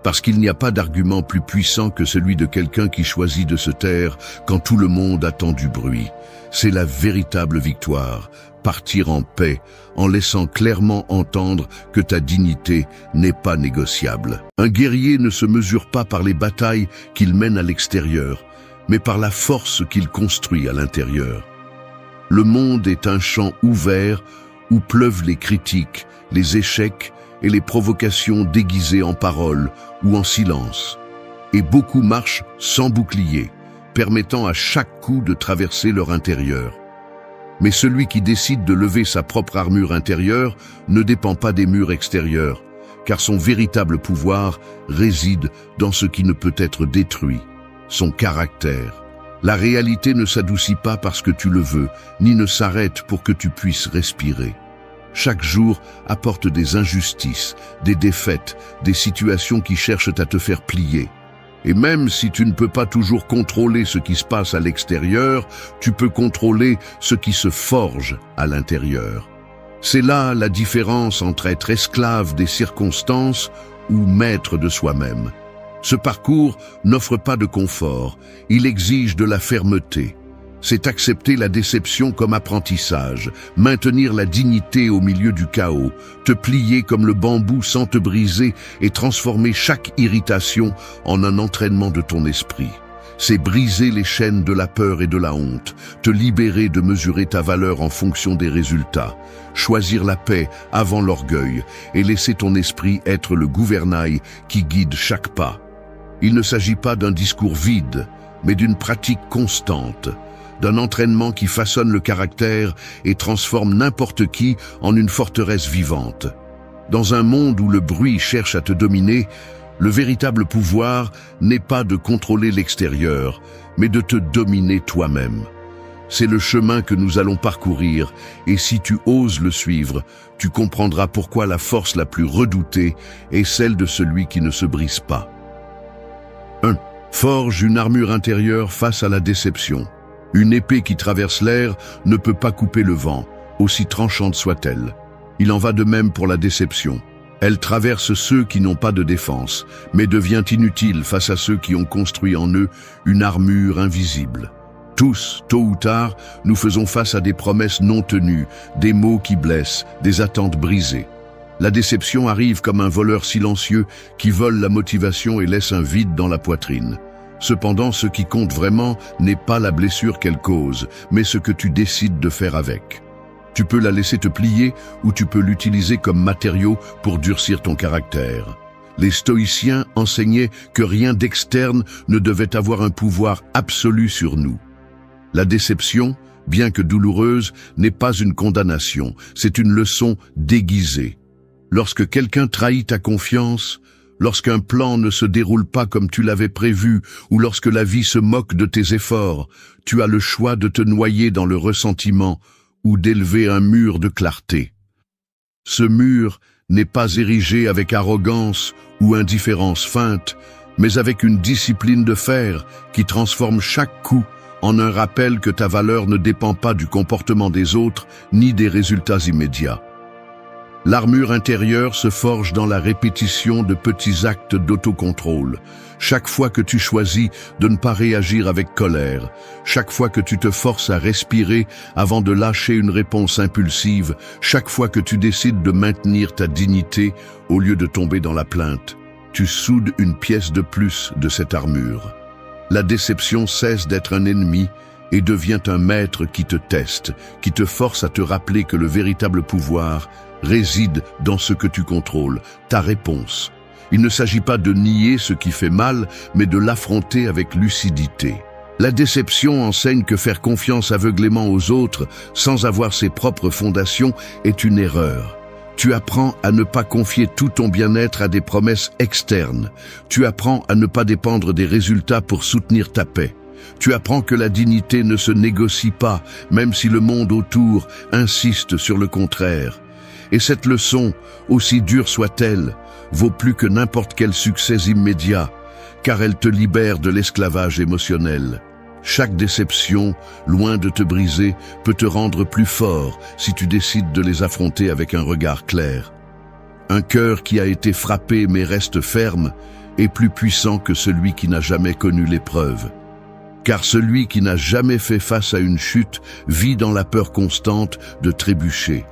Parce qu'il n'y a pas d'argument plus puissant que celui de quelqu'un qui choisit de se taire quand tout le monde attend du bruit. C'est la véritable victoire, partir en paix, en laissant clairement entendre que ta dignité n'est pas négociable. Un guerrier ne se mesure pas par les batailles qu'il mène à l'extérieur, mais par la force qu'il construit à l'intérieur. Le monde est un champ ouvert où pleuvent les critiques, les échecs et les provocations déguisées en paroles ou en silence. Et beaucoup marchent sans bouclier, permettant à chaque coup de traverser leur intérieur. Mais celui qui décide de lever sa propre armure intérieure ne dépend pas des murs extérieurs, car son véritable pouvoir réside dans ce qui ne peut être détruit, son caractère. La réalité ne s'adoucit pas parce que tu le veux, ni ne s'arrête pour que tu puisses respirer. Chaque jour apporte des injustices, des défaites, des situations qui cherchent à te faire plier. Et même si tu ne peux pas toujours contrôler ce qui se passe à l'extérieur, tu peux contrôler ce qui se forge à l'intérieur. C'est là la différence entre être esclave des circonstances ou maître de soi-même. Ce parcours n'offre pas de confort, il exige de la fermeté. C'est accepter la déception comme apprentissage, maintenir la dignité au milieu du chaos, te plier comme le bambou sans te briser et transformer chaque irritation en un entraînement de ton esprit. C'est briser les chaînes de la peur et de la honte, te libérer de mesurer ta valeur en fonction des résultats, choisir la paix avant l'orgueil et laisser ton esprit être le gouvernail qui guide chaque pas. Il ne s'agit pas d'un discours vide, mais d'une pratique constante, d'un entraînement qui façonne le caractère et transforme n'importe qui en une forteresse vivante. Dans un monde où le bruit cherche à te dominer, le véritable pouvoir n'est pas de contrôler l'extérieur, mais de te dominer toi-même. C'est le chemin que nous allons parcourir, et si tu oses le suivre, tu comprendras pourquoi la force la plus redoutée est celle de celui qui ne se brise pas. 1. Forge une armure intérieure face à la déception. Une épée qui traverse l'air ne peut pas couper le vent, aussi tranchante soit-elle. Il en va de même pour la déception. Elle traverse ceux qui n'ont pas de défense, mais devient inutile face à ceux qui ont construit en eux une armure invisible. Tous, tôt ou tard, nous faisons face à des promesses non tenues, des mots qui blessent, des attentes brisées. La déception arrive comme un voleur silencieux qui vole la motivation et laisse un vide dans la poitrine. Cependant, ce qui compte vraiment n'est pas la blessure qu'elle cause, mais ce que tu décides de faire avec. Tu peux la laisser te plier ou tu peux l'utiliser comme matériau pour durcir ton caractère. Les stoïciens enseignaient que rien d'externe ne devait avoir un pouvoir absolu sur nous. La déception, bien que douloureuse, n'est pas une condamnation, c'est une leçon déguisée. Lorsque quelqu'un trahit ta confiance, lorsqu'un plan ne se déroule pas comme tu l'avais prévu ou lorsque la vie se moque de tes efforts, tu as le choix de te noyer dans le ressentiment ou d'élever un mur de clarté. Ce mur n'est pas érigé avec arrogance ou indifférence feinte, mais avec une discipline de fer qui transforme chaque coup en un rappel que ta valeur ne dépend pas du comportement des autres ni des résultats immédiats. L'armure intérieure se forge dans la répétition de petits actes d'autocontrôle. Chaque fois que tu choisis de ne pas réagir avec colère, chaque fois que tu te forces à respirer avant de lâcher une réponse impulsive, chaque fois que tu décides de maintenir ta dignité au lieu de tomber dans la plainte, tu soudes une pièce de plus de cette armure. La déception cesse d'être un ennemi et devient un maître qui te teste, qui te force à te rappeler que le véritable pouvoir réside dans ce que tu contrôles, ta réponse. Il ne s'agit pas de nier ce qui fait mal, mais de l'affronter avec lucidité. La déception enseigne que faire confiance aveuglément aux autres sans avoir ses propres fondations est une erreur. Tu apprends à ne pas confier tout ton bien-être à des promesses externes. Tu apprends à ne pas dépendre des résultats pour soutenir ta paix. Tu apprends que la dignité ne se négocie pas, même si le monde autour insiste sur le contraire. Et cette leçon, aussi dure soit-elle, vaut plus que n'importe quel succès immédiat, car elle te libère de l'esclavage émotionnel. Chaque déception, loin de te briser, peut te rendre plus fort si tu décides de les affronter avec un regard clair. Un cœur qui a été frappé mais reste ferme est plus puissant que celui qui n'a jamais connu l'épreuve. Car celui qui n'a jamais fait face à une chute vit dans la peur constante de trébucher,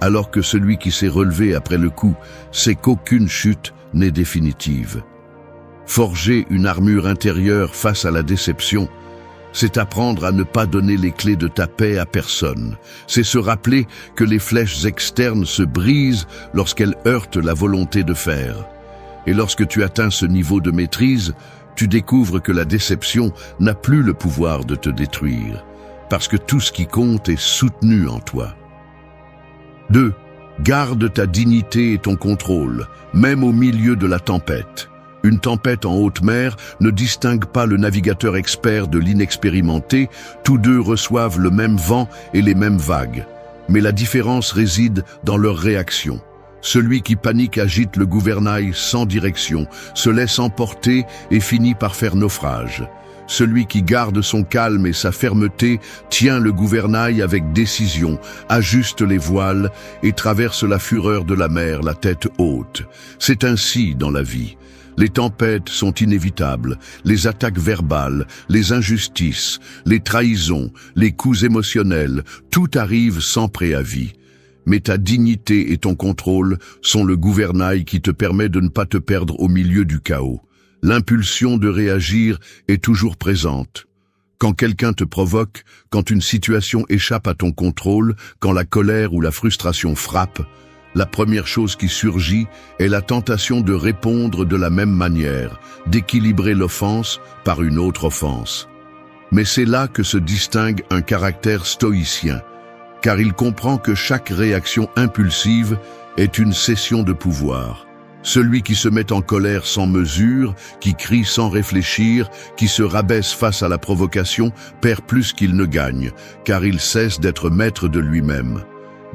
alors que celui qui s'est relevé après le coup sait qu'aucune chute n'est définitive. Forger une armure intérieure face à la déception, c'est apprendre à ne pas donner les clés de ta paix à personne. C'est se rappeler que les flèches externes se brisent lorsqu'elles heurtent la volonté de faire. Et lorsque tu atteins ce niveau de maîtrise, tu découvres que la déception n'a plus le pouvoir de te détruire, parce que tout ce qui compte est soutenu en toi. 2. Garde ta dignité et ton contrôle, même au milieu de la tempête. Une tempête en haute mer ne distingue pas le navigateur expert de l'inexpérimenté, tous deux reçoivent le même vent et les mêmes vagues. Mais la différence réside dans leur réaction. Celui qui panique agite le gouvernail sans direction, se laisse emporter et finit par faire naufrage. Celui qui garde son calme et sa fermeté tient le gouvernail avec décision, ajuste les voiles et traverse la fureur de la mer la tête haute. C'est ainsi dans la vie. Les tempêtes sont inévitables, les attaques verbales, les injustices, les trahisons, les coups émotionnels, tout arrive sans préavis. Mais ta dignité et ton contrôle sont le gouvernail qui te permet de ne pas te perdre au milieu du chaos. L'impulsion de réagir est toujours présente. Quand quelqu'un te provoque, quand une situation échappe à ton contrôle, quand la colère ou la frustration frappe, la première chose qui surgit est la tentation de répondre de la même manière, d'équilibrer l'offense par une autre offense. Mais c'est là que se distingue un caractère stoïcien, car il comprend que chaque réaction impulsive est une cession de pouvoir. Celui qui se met en colère sans mesure, qui crie sans réfléchir, qui se rabaisse face à la provocation, perd plus qu'il ne gagne, car il cesse d'être maître de lui-même.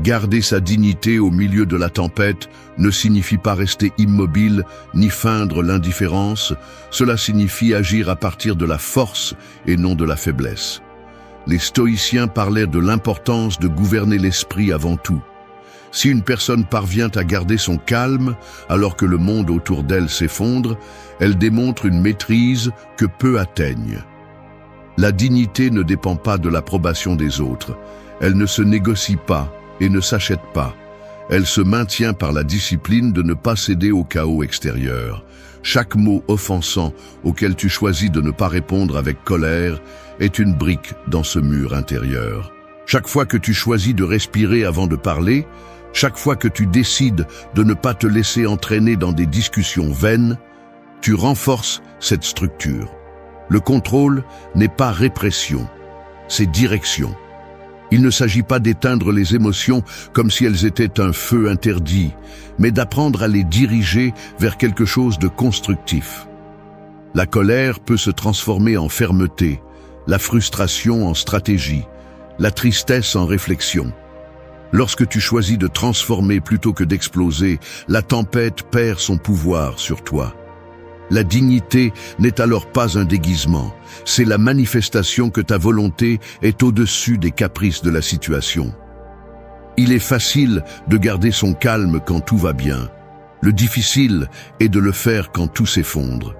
Garder sa dignité au milieu de la tempête ne signifie pas rester immobile ni feindre l'indifférence, cela signifie agir à partir de la force et non de la faiblesse. Les stoïciens parlaient de l'importance de gouverner l'esprit avant tout. Si une personne parvient à garder son calme alors que le monde autour d'elle s'effondre, elle démontre une maîtrise que peu atteignent. La dignité ne dépend pas de l'approbation des autres, elle ne se négocie pas et ne s'achète pas. Elle se maintient par la discipline de ne pas céder au chaos extérieur. Chaque mot offensant auquel tu choisis de ne pas répondre avec colère est une brique dans ce mur intérieur. Chaque fois que tu choisis de respirer avant de parler, chaque fois que tu décides de ne pas te laisser entraîner dans des discussions vaines, tu renforces cette structure. Le contrôle n'est pas répression, c'est direction. Il ne s'agit pas d'éteindre les émotions comme si elles étaient un feu interdit, mais d'apprendre à les diriger vers quelque chose de constructif. La colère peut se transformer en fermeté, la frustration en stratégie, la tristesse en réflexion. Lorsque tu choisis de transformer plutôt que d'exploser, la tempête perd son pouvoir sur toi. La dignité n'est alors pas un déguisement, c'est la manifestation que ta volonté est au-dessus des caprices de la situation. Il est facile de garder son calme quand tout va bien. Le difficile est de le faire quand tout s'effondre.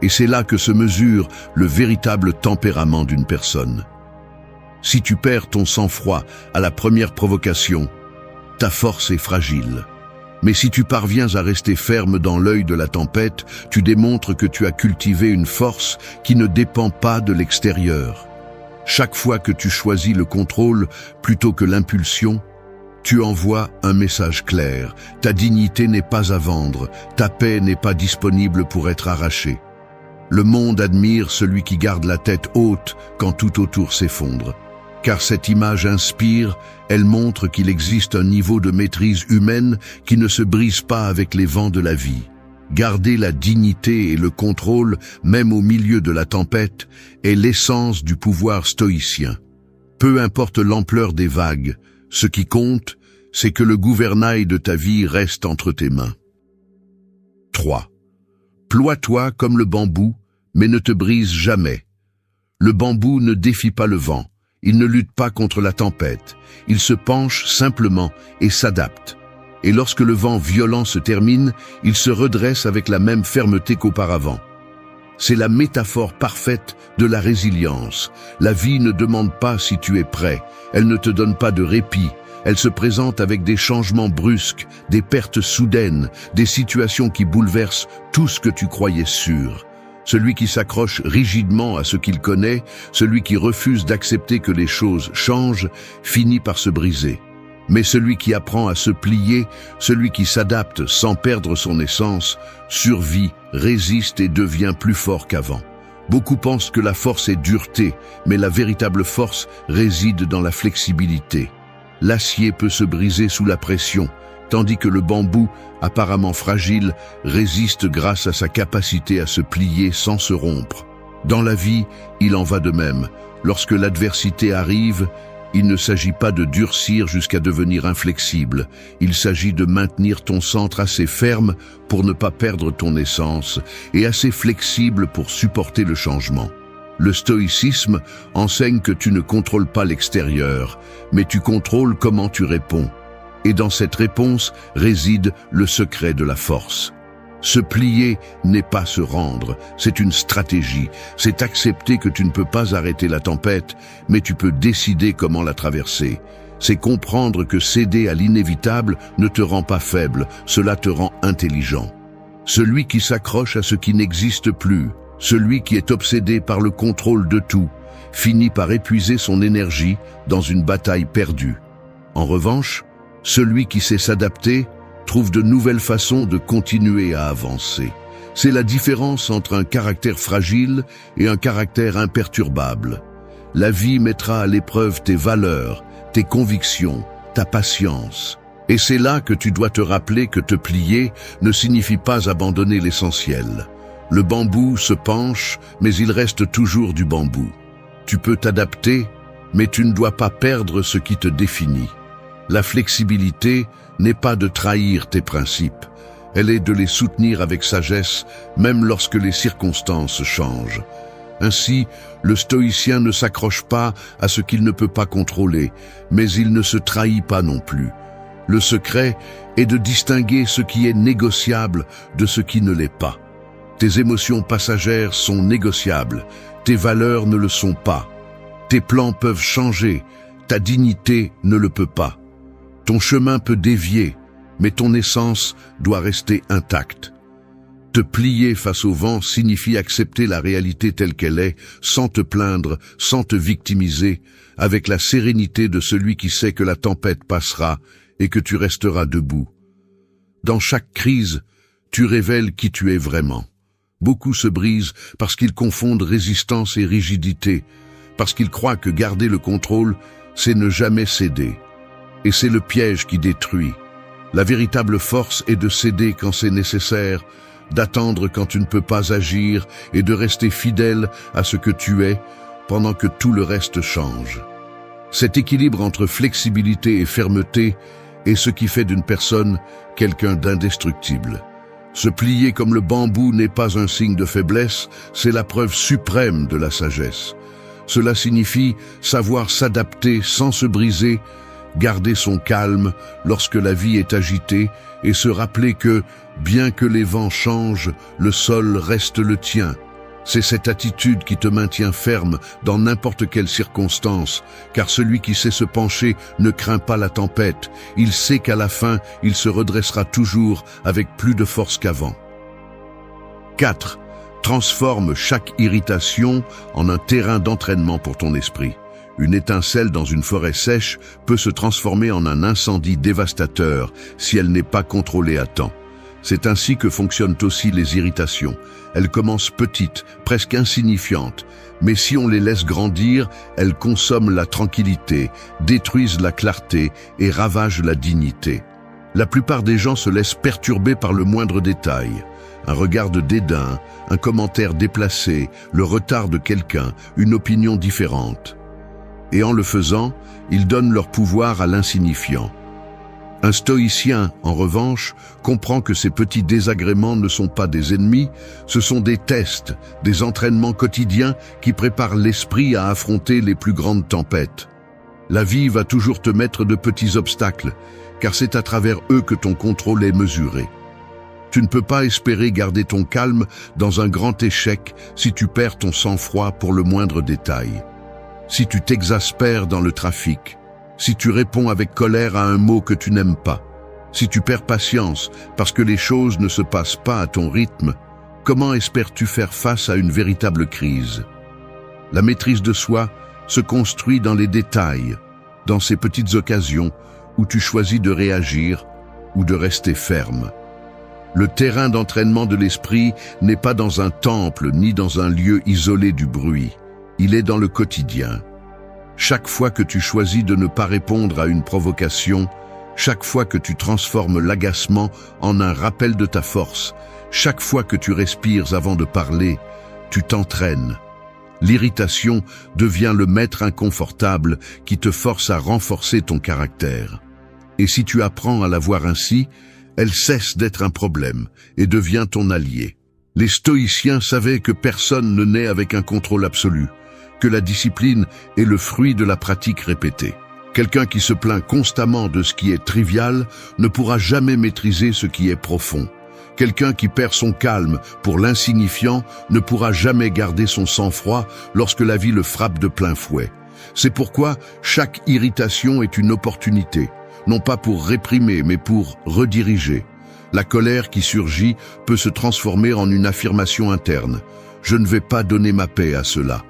Et c'est là que se mesure le véritable tempérament d'une personne. Si tu perds ton sang-froid à la première provocation, ta force est fragile. Mais si tu parviens à rester ferme dans l'œil de la tempête, tu démontres que tu as cultivé une force qui ne dépend pas de l'extérieur. Chaque fois que tu choisis le contrôle plutôt que l'impulsion, tu envoies un message clair. Ta dignité n'est pas à vendre, ta paix n'est pas disponible pour être arrachée. Le monde admire celui qui garde la tête haute quand tout autour s'effondre. Car cette image inspire, elle montre qu'il existe un niveau de maîtrise humaine qui ne se brise pas avec les vents de la vie. Garder la dignité et le contrôle, même au milieu de la tempête, est l'essence du pouvoir stoïcien. Peu importe l'ampleur des vagues, ce qui compte, c'est que le gouvernail de ta vie reste entre tes mains. 3. Ploie-toi comme le bambou, mais ne te brise jamais. Le bambou ne défie pas le vent, il ne lutte pas contre la tempête, il se penche simplement et s'adapte. Et lorsque le vent violent se termine, il se redresse avec la même fermeté qu'auparavant. C'est la métaphore parfaite de la résilience. La vie ne demande pas si tu es prêt, elle ne te donne pas de répit, elle se présente avec des changements brusques, des pertes soudaines, des situations qui bouleversent tout ce que tu croyais sûr. Celui qui s'accroche rigidement à ce qu'il connaît, celui qui refuse d'accepter que les choses changent, finit par se briser. Mais celui qui apprend à se plier, celui qui s'adapte sans perdre son essence, survit, résiste et devient plus fort qu'avant. Beaucoup pensent que la force est dureté, mais la véritable force réside dans la flexibilité. L'acier peut se briser sous la pression, tandis que le bambou, apparemment fragile, résiste grâce à sa capacité à se plier sans se rompre. Dans la vie, il en va de même. Lorsque l'adversité arrive, il ne s'agit pas de durcir jusqu'à devenir inflexible. Il s'agit de maintenir ton centre assez ferme pour ne pas perdre ton essence et assez flexible pour supporter le changement. Le stoïcisme enseigne que tu ne contrôles pas l'extérieur, mais tu contrôles comment tu réponds. Et dans cette réponse réside le secret de la force. Se plier n'est pas se rendre, c'est une stratégie. C'est accepter que tu ne peux pas arrêter la tempête, mais tu peux décider comment la traverser. C'est comprendre que céder à l'inévitable ne te rend pas faible, cela te rend intelligent. Celui qui s'accroche à ce qui n'existe plus, celui qui est obsédé par le contrôle de tout, finit par épuiser son énergie dans une bataille perdue. En revanche, celui qui sait s'adapter trouve de nouvelles façons de continuer à avancer. C'est la différence entre un caractère fragile et un caractère imperturbable. La vie mettra à l'épreuve tes valeurs, tes convictions, ta patience. Et c'est là que tu dois te rappeler que te plier ne signifie pas abandonner l'essentiel. Le bambou se penche, mais il reste toujours du bambou. Tu peux t'adapter, mais tu ne dois pas perdre ce qui te définit. La flexibilité n'est pas de trahir tes principes, elle est de les soutenir avec sagesse, même lorsque les circonstances changent. Ainsi, le stoïcien ne s'accroche pas à ce qu'il ne peut pas contrôler, mais il ne se trahit pas non plus. Le secret est de distinguer ce qui est négociable de ce qui ne l'est pas. Tes émotions passagères sont négociables, tes valeurs ne le sont pas. Tes plans peuvent changer, ta dignité ne le peut pas. Ton chemin peut dévier, mais ton essence doit rester intacte. Te plier face au vent signifie accepter la réalité telle qu'elle est, sans te plaindre, sans te victimiser, avec la sérénité de celui qui sait que la tempête passera et que tu resteras debout. Dans chaque crise, tu révèles qui tu es vraiment. Beaucoup se brisent parce qu'ils confondent résistance et rigidité, parce qu'ils croient que garder le contrôle, c'est ne jamais céder. Et c'est le piège qui détruit. La véritable force est de céder quand c'est nécessaire, d'attendre quand tu ne peux pas agir et de rester fidèle à ce que tu es pendant que tout le reste change. Cet équilibre entre flexibilité et fermeté est ce qui fait d'une personne quelqu'un d'indestructible. Se plier comme le bambou n'est pas un signe de faiblesse, c'est la preuve suprême de la sagesse. Cela signifie savoir s'adapter sans se briser, garder son calme lorsque la vie est agitée et se rappeler que, bien que les vents changent, le sol reste le tien. C'est cette attitude qui te maintient ferme dans n'importe quelle circonstance, car celui qui sait se pencher ne craint pas la tempête, il sait qu'à la fin, il se redressera toujours avec plus de force qu'avant. 4. Transforme chaque irritation en un terrain d'entraînement pour ton esprit. Une étincelle dans une forêt sèche peut se transformer en un incendie dévastateur si elle n'est pas contrôlée à temps. C'est ainsi que fonctionnent aussi les irritations. Elles commencent petites, presque insignifiantes, mais si on les laisse grandir, elles consomment la tranquillité, détruisent la clarté et ravagent la dignité. La plupart des gens se laissent perturber par le moindre détail. Un regard de dédain, un commentaire déplacé, le retard de quelqu'un, une opinion différente. Et en le faisant, ils donnent leur pouvoir à l'insignifiant. Un stoïcien, en revanche, comprend que ces petits désagréments ne sont pas des ennemis, ce sont des tests, des entraînements quotidiens qui préparent l'esprit à affronter les plus grandes tempêtes. La vie va toujours te mettre de petits obstacles, car c'est à travers eux que ton contrôle est mesuré. Tu ne peux pas espérer garder ton calme dans un grand échec si tu perds ton sang-froid pour le moindre détail. Si tu t'exaspères dans le trafic, si tu réponds avec colère à un mot que tu n'aimes pas, si tu perds patience parce que les choses ne se passent pas à ton rythme, comment espères-tu faire face à une véritable crise? La maîtrise de soi se construit dans les détails, dans ces petites occasions où tu choisis de réagir ou de rester ferme. Le terrain d'entraînement de l'esprit n'est pas dans un temple ni dans un lieu isolé du bruit. Il est dans le quotidien. Chaque fois que tu choisis de ne pas répondre à une provocation, chaque fois que tu transformes l'agacement en un rappel de ta force, chaque fois que tu respires avant de parler, tu t'entraînes. L'irritation devient le maître inconfortable qui te force à renforcer ton caractère. Et si tu apprends à la voir ainsi, elle cesse d'être un problème et devient ton allié. Les stoïciens savaient que personne ne naît avec un contrôle absolu, que la discipline est le fruit de la pratique répétée. Quelqu'un qui se plaint constamment de ce qui est trivial ne pourra jamais maîtriser ce qui est profond. Quelqu'un qui perd son calme pour l'insignifiant ne pourra jamais garder son sang-froid lorsque la vie le frappe de plein fouet. C'est pourquoi chaque irritation est une opportunité, non pas pour réprimer, mais pour rediriger. La colère qui surgit peut se transformer en une affirmation interne. Je ne vais pas donner ma paix à cela.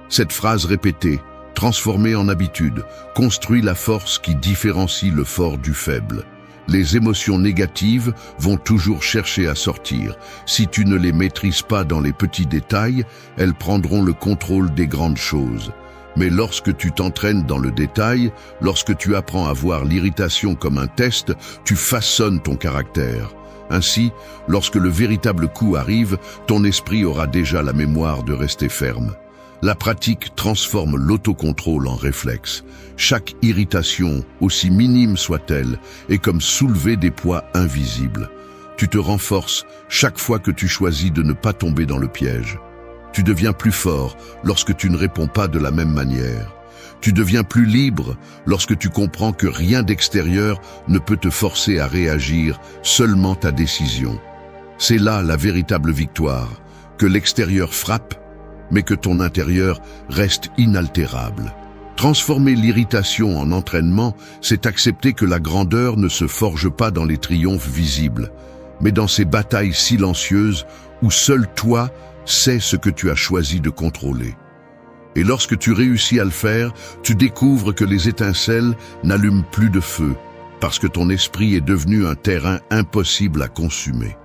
Cette phrase répétée, transformée en habitude, construit la force qui différencie le fort du faible. Les émotions négatives vont toujours chercher à sortir. Si tu ne les maîtrises pas dans les petits détails, elles prendront le contrôle des grandes choses. Mais lorsque tu t'entraînes dans le détail, lorsque tu apprends à voir l'irritation comme un test, tu façonnes ton caractère. Ainsi, lorsque le véritable coup arrive, ton esprit aura déjà la mémoire de rester ferme. La pratique transforme l'autocontrôle en réflexe. Chaque irritation, aussi minime soit-elle, est comme soulever des poids invisibles. Tu te renforces chaque fois que tu choisis de ne pas tomber dans le piège. Tu deviens plus fort lorsque tu ne réponds pas de la même manière. Tu deviens plus libre lorsque tu comprends que rien d'extérieur ne peut te forcer à réagir, seulement ta décision. C'est là la véritable victoire, que l'extérieur frappe, mais que ton intérieur reste inaltérable. Transformer l'irritation en entraînement, c'est accepter que la grandeur ne se forge pas dans les triomphes visibles, mais dans ces batailles silencieuses où seul toi sais ce que tu as choisi de contrôler. Et lorsque tu réussis à le faire, tu découvres que les étincelles n'allument plus de feu, parce que ton esprit est devenu un terrain impossible à consumer.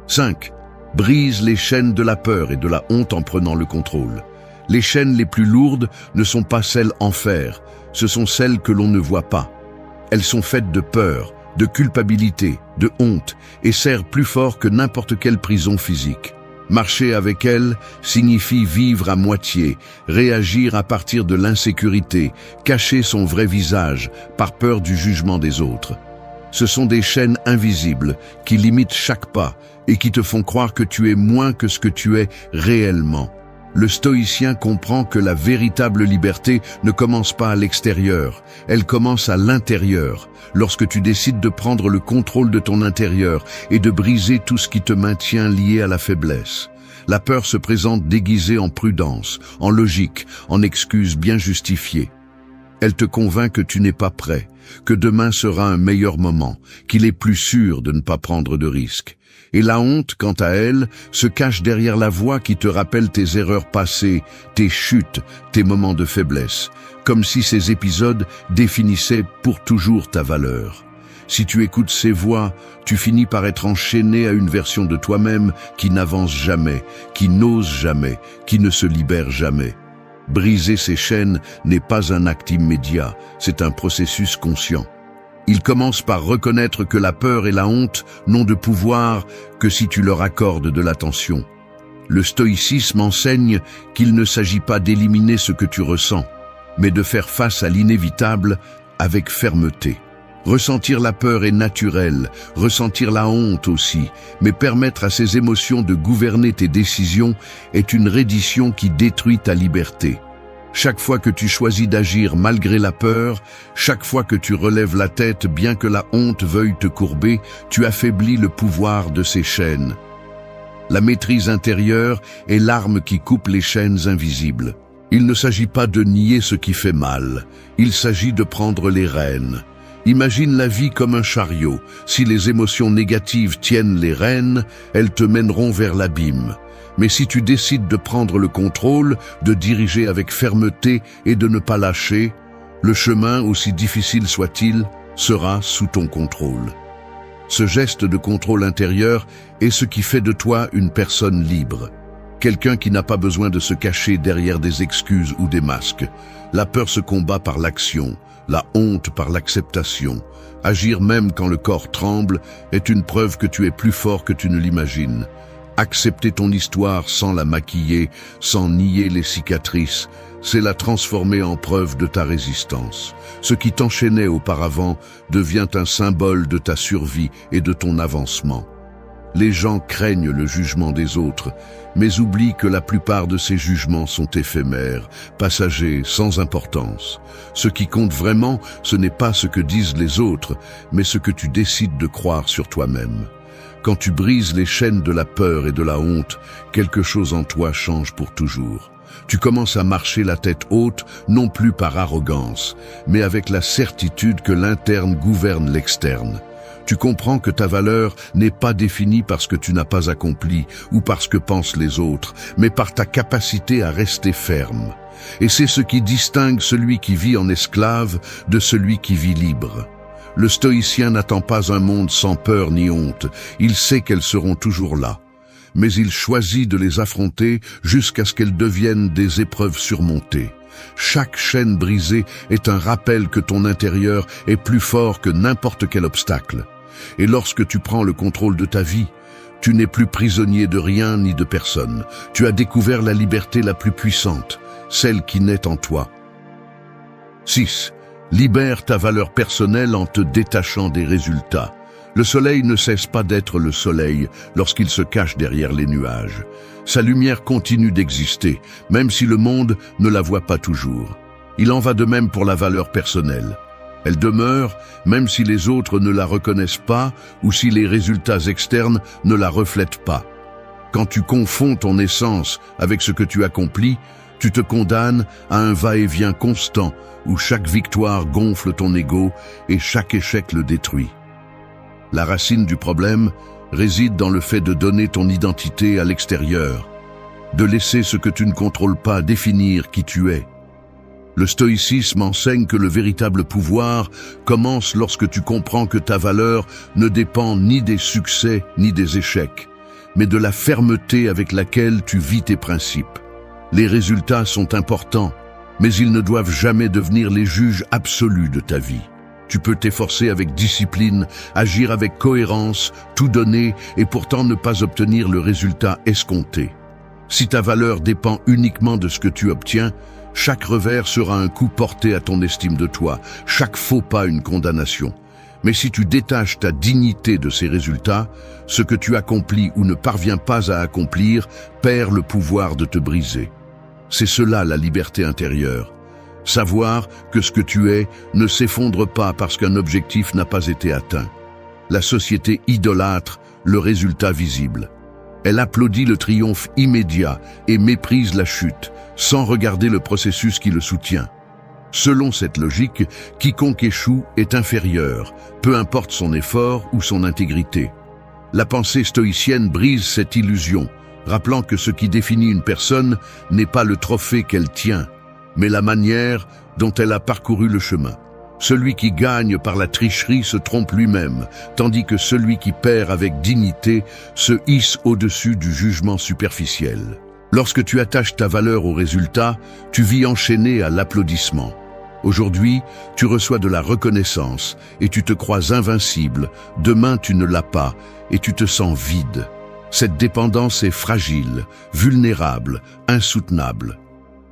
5. Brise les chaînes de la peur et de la honte en prenant le contrôle. Les chaînes les plus lourdes ne sont pas celles en fer, ce sont celles que l'on ne voit pas. Elles sont faites de peur, de culpabilité, de honte, et serrent plus fort que n'importe quelle prison physique. Marcher avec elles signifie vivre à moitié, réagir à partir de l'insécurité, cacher son vrai visage par peur du jugement des autres. Ce sont des chaînes invisibles qui limitent chaque pas et qui te font croire que tu es moins que ce que tu es réellement. Le stoïcien comprend que la véritable liberté ne commence pas à l'extérieur, elle commence à l'intérieur, lorsque tu décides de prendre le contrôle de ton intérieur et de briser tout ce qui te maintient lié à la faiblesse. La peur se présente déguisée en prudence, en logique, en excuses bien justifiées. Elle te convainc que tu n'es pas prêt, que demain sera un meilleur moment, qu'il est plus sûr de ne pas prendre de risques. Et la honte, quant à elle, se cache derrière la voix qui te rappelle tes erreurs passées, tes chutes, tes moments de faiblesse, comme si ces épisodes définissaient pour toujours ta valeur. Si tu écoutes ces voix, tu finis par être enchaîné à une version de toi-même qui n'avance jamais, qui n'ose jamais, qui ne se libère jamais. Briser ces chaînes n'est pas un acte immédiat, c'est un processus conscient. Il commence par reconnaître que la peur et la honte n'ont de pouvoir que si tu leur accordes de l'attention. Le stoïcisme enseigne qu'il ne s'agit pas d'éliminer ce que tu ressens, mais de faire face à l'inévitable avec fermeté. Ressentir la peur est naturel, ressentir la honte aussi, mais permettre à ces émotions de gouverner tes décisions est une reddition qui détruit ta liberté. Chaque fois que tu choisis d'agir malgré la peur, chaque fois que tu relèves la tête bien que la honte veuille te courber, tu affaiblis le pouvoir de ces chaînes. La maîtrise intérieure est l'arme qui coupe les chaînes invisibles. Il ne s'agit pas de nier ce qui fait mal, il s'agit de prendre les rênes. Imagine la vie comme un chariot. Si les émotions négatives tiennent les rênes, elles te mèneront vers l'abîme. Mais si tu décides de prendre le contrôle, de diriger avec fermeté et de ne pas lâcher, le chemin, aussi difficile soit-il, sera sous ton contrôle. Ce geste de contrôle intérieur est ce qui fait de toi une personne libre. Quelqu'un qui n'a pas besoin de se cacher derrière des excuses ou des masques. La peur se combat par l'action, la honte par l'acceptation. Agir même quand le corps tremble est une preuve que tu es plus fort que tu ne l'imagines. Accepter ton histoire sans la maquiller, sans nier les cicatrices, c'est la transformer en preuve de ta résistance. Ce qui t'enchaînait auparavant devient un symbole de ta survie et de ton avancement. Les gens craignent le jugement des autres, mais oublient que la plupart de ces jugements sont éphémères, passagers, sans importance. Ce qui compte vraiment, ce n'est pas ce que disent les autres, mais ce que tu décides de croire sur toi-même. Quand tu brises les chaînes de la peur et de la honte, quelque chose en toi change pour toujours. Tu commences à marcher la tête haute, non plus par arrogance, mais avec la certitude que l'interne gouverne l'externe. Tu comprends que ta valeur n'est pas définie par ce que tu n'as pas accompli ou par ce que pensent les autres, mais par ta capacité à rester ferme. Et c'est ce qui distingue celui qui vit en esclave de celui qui vit libre. Le stoïcien n'attend pas un monde sans peur ni honte, il sait qu'elles seront toujours là. Mais il choisit de les affronter jusqu'à ce qu'elles deviennent des épreuves surmontées. Chaque chaîne brisée est un rappel que ton intérieur est plus fort que n'importe quel obstacle. Et lorsque tu prends le contrôle de ta vie, tu n'es plus prisonnier de rien ni de personne. Tu as découvert la liberté la plus puissante, celle qui naît en toi. 6. Libère ta valeur personnelle en te détachant des résultats. Le soleil ne cesse pas d'être le soleil lorsqu'il se cache derrière les nuages. Sa lumière continue d'exister, même si le monde ne la voit pas toujours. Il en va de même pour la valeur personnelle. Elle demeure, même si les autres ne la reconnaissent pas ou si les résultats externes ne la reflètent pas. Quand tu confonds ton essence avec ce que tu accomplis, tu te condamnes à un va-et-vient constant où chaque victoire gonfle ton ego et chaque échec le détruit. La racine du problème réside dans le fait de donner ton identité à l'extérieur, de laisser ce que tu ne contrôles pas définir qui tu es. Le stoïcisme enseigne que le véritable pouvoir commence lorsque tu comprends que ta valeur ne dépend ni des succès ni des échecs, mais de la fermeté avec laquelle tu vis tes principes. Les résultats sont importants, mais ils ne doivent jamais devenir les juges absolus de ta vie. Tu peux t'efforcer avec discipline, agir avec cohérence, tout donner et pourtant ne pas obtenir le résultat escompté. Si ta valeur dépend uniquement de ce que tu obtiens, chaque revers sera un coup porté à ton estime de toi, chaque faux pas une condamnation. Mais si tu détaches ta dignité de ces résultats, ce que tu accomplis ou ne parviens pas à accomplir perd le pouvoir de te briser. C'est cela la liberté intérieure. Savoir que ce que tu es ne s'effondre pas parce qu'un objectif n'a pas été atteint. La société idolâtre le résultat visible. Elle applaudit le triomphe immédiat et méprise la chute, sans regarder le processus qui le soutient. Selon cette logique, quiconque échoue est inférieur, peu importe son effort ou son intégrité. La pensée stoïcienne brise cette illusion, rappelant que ce qui définit une personne n'est pas le trophée qu'elle tient, mais la manière dont elle a parcouru le chemin. Celui qui gagne par la tricherie se trompe lui-même, tandis que celui qui perd avec dignité se hisse au-dessus du jugement superficiel. Lorsque tu attaches ta valeur au résultat, tu vis enchaîné à l'applaudissement. Aujourd'hui, tu reçois de la reconnaissance et tu te crois invincible. Demain, tu ne l'as pas et tu te sens vide. Cette dépendance est fragile, vulnérable, insoutenable.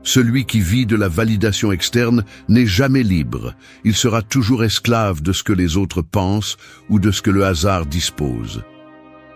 Celui qui vit de la validation externe n'est jamais libre. Il sera toujours esclave de ce que les autres pensent ou de ce que le hasard dispose.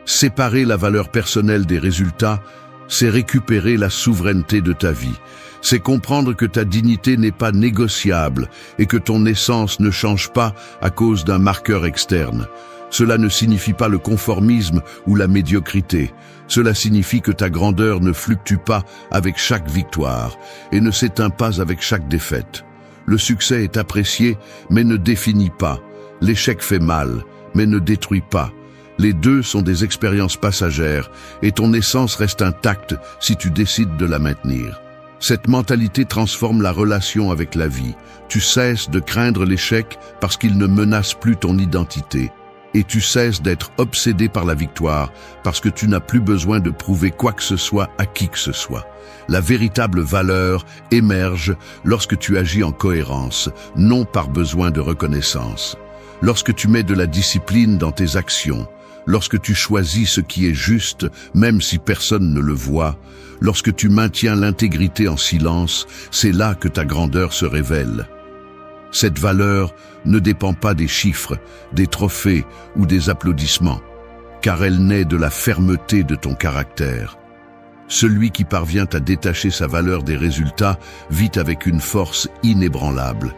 Séparer la valeur personnelle des résultats, c'est récupérer la souveraineté de ta vie. C'est comprendre que ta dignité n'est pas négociable et que ton essence ne change pas à cause d'un marqueur externe. Cela ne signifie pas le conformisme ou la médiocrité. Cela signifie que ta grandeur ne fluctue pas avec chaque victoire et ne s'éteint pas avec chaque défaite. Le succès est apprécié, mais ne définit pas. L'échec fait mal, mais ne détruit pas. Les deux sont des expériences passagères et ton essence reste intacte si tu décides de la maintenir. Cette mentalité transforme la relation avec la vie. Tu cesses de craindre l'échec parce qu'il ne menace plus ton identité. Et tu cesses d'être obsédé par la victoire parce que tu n'as plus besoin de prouver quoi que ce soit à qui que ce soit. La véritable valeur émerge lorsque tu agis en cohérence, non par besoin de reconnaissance. Lorsque tu mets de la discipline dans tes actions, lorsque tu choisis ce qui est juste, même si personne ne le voit, lorsque tu maintiens l'intégrité en silence, c'est là que ta grandeur se révèle. Cette valeur ne dépend pas des chiffres, des trophées ou des applaudissements, car elle naît de la fermeté de ton caractère. Celui qui parvient à détacher sa valeur des résultats vit avec une force inébranlable.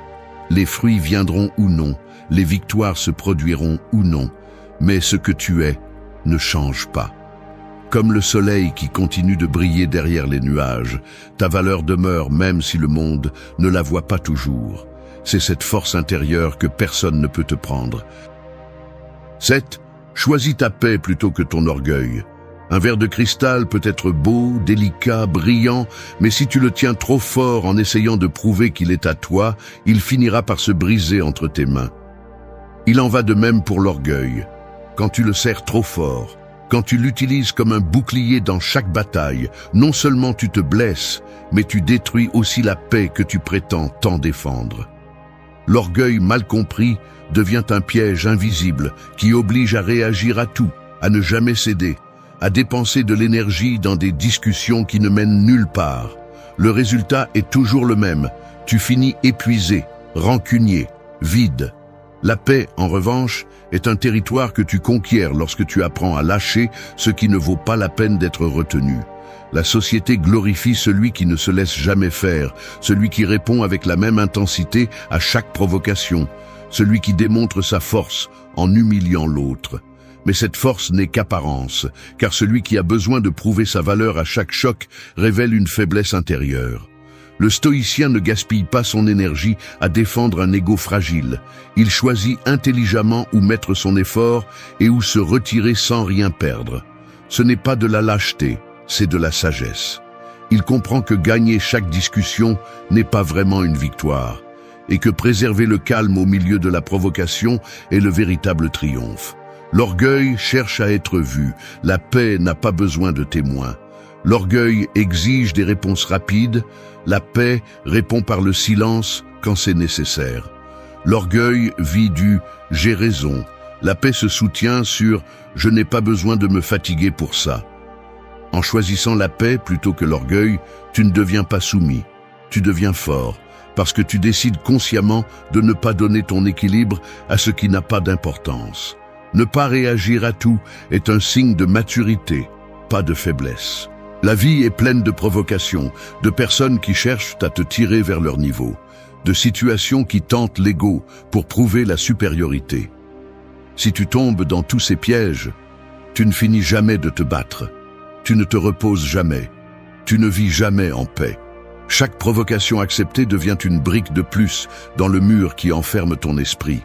Les fruits viendront ou non, les victoires se produiront ou non, mais ce que tu es ne change pas. Comme le soleil qui continue de briller derrière les nuages, ta valeur demeure même si le monde ne la voit pas toujours. C'est cette force intérieure que personne ne peut te prendre. 7. Choisis ta paix plutôt que ton orgueil. Un verre de cristal peut être beau, délicat, brillant, mais si tu le tiens trop fort en essayant de prouver qu'il est à toi, il finira par se briser entre tes mains. Il en va de même pour l'orgueil. Quand tu le serres trop fort, quand tu l'utilises comme un bouclier dans chaque bataille, non seulement tu te blesses, mais tu détruis aussi la paix que tu prétends tant défendre. L'orgueil mal compris devient un piège invisible qui oblige à réagir à tout, à ne jamais céder, à dépenser de l'énergie dans des discussions qui ne mènent nulle part. Le résultat est toujours le même. Tu finis épuisé, rancunier, vide. La paix, en revanche, est un territoire que tu conquiers lorsque tu apprends à lâcher ce qui ne vaut pas la peine d'être retenu. La société glorifie celui qui ne se laisse jamais faire, celui qui répond avec la même intensité à chaque provocation, celui qui démontre sa force en humiliant l'autre. Mais cette force n'est qu'apparence, car celui qui a besoin de prouver sa valeur à chaque choc révèle une faiblesse intérieure. Le stoïcien ne gaspille pas son énergie à défendre un ego fragile. Il choisit intelligemment où mettre son effort et où se retirer sans rien perdre. Ce n'est pas de la lâcheté, c'est de la sagesse. Il comprend que gagner chaque discussion n'est pas vraiment une victoire, et que préserver le calme au milieu de la provocation est le véritable triomphe. L'orgueil cherche à être vu, la paix n'a pas besoin de témoins. L'orgueil exige des réponses rapides, la paix répond par le silence quand c'est nécessaire. L'orgueil vit du « j'ai raison », la paix se soutient sur « je n'ai pas besoin de me fatiguer pour ça ». En choisissant la paix plutôt que l'orgueil, tu ne deviens pas soumis, tu deviens fort, parce que tu décides consciemment de ne pas donner ton équilibre à ce qui n'a pas d'importance. Ne pas réagir à tout est un signe de maturité, pas de faiblesse. La vie est pleine de provocations, de personnes qui cherchent à te tirer vers leur niveau, de situations qui tentent l'ego pour prouver la supériorité. Si tu tombes dans tous ces pièges, tu ne finis jamais de te battre. Tu ne te reposes jamais. Tu ne vis jamais en paix. Chaque provocation acceptée devient une brique de plus dans le mur qui enferme ton esprit.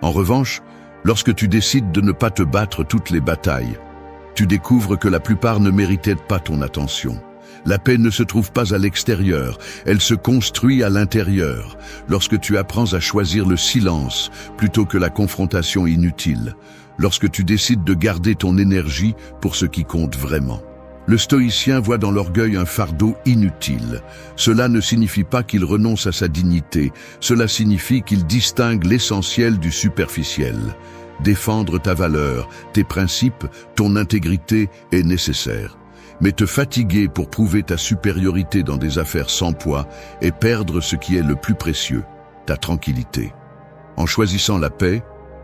En revanche, lorsque tu décides de ne pas te battre toutes les batailles, tu découvres que la plupart ne méritaient pas ton attention. La paix ne se trouve pas à l'extérieur, elle se construit à l'intérieur, lorsque tu apprends à choisir le silence plutôt que la confrontation inutile, lorsque tu décides de garder ton énergie pour ce qui compte vraiment. Le stoïcien voit dans l'orgueil un fardeau inutile. Cela ne signifie pas qu'il renonce à sa dignité, cela signifie qu'il distingue l'essentiel du superficiel. Défendre ta valeur, tes principes, ton intégrité est nécessaire. Mais te fatiguer pour prouver ta supériorité dans des affaires sans poids est perdre ce qui est le plus précieux, ta tranquillité. En choisissant la paix,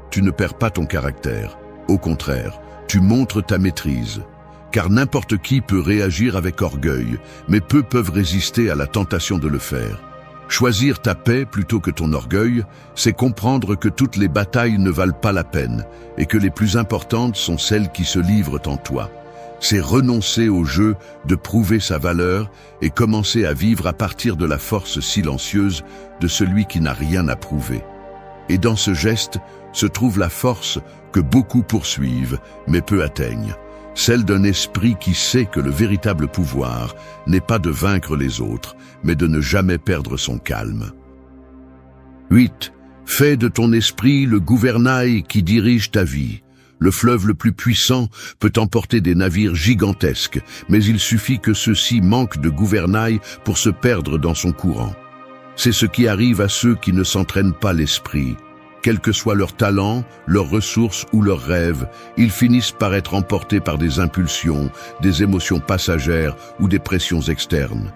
tu ne perds pas ton caractère. Au contraire, tu montres ta maîtrise. Car n'importe qui peut réagir avec orgueil, mais peu peuvent résister à la tentation de le faire. Choisir ta paix plutôt que ton orgueil, c'est comprendre que toutes les batailles ne valent pas la peine et que les plus importantes sont celles qui se livrent en toi. C'est renoncer au jeu de prouver sa valeur et commencer à vivre à partir de la force silencieuse de celui qui n'a rien à prouver. Et dans ce geste se trouve la force que beaucoup poursuivent, mais peu atteignent. Celle d'un esprit qui sait que le véritable pouvoir n'est pas de vaincre les autres, mais de ne jamais perdre son calme. 8. Fais de ton esprit le gouvernail qui dirige ta vie. Le fleuve le plus puissant peut emporter des navires gigantesques, mais il suffit que ceux-ci manquent de gouvernail pour se perdre dans son courant. C'est ce qui arrive à ceux qui ne s'entraînent pas l'esprit. Quel que soit leur talent, leurs ressources ou leurs rêves, ils finissent par être emportés par des impulsions, des émotions passagères ou des pressions externes.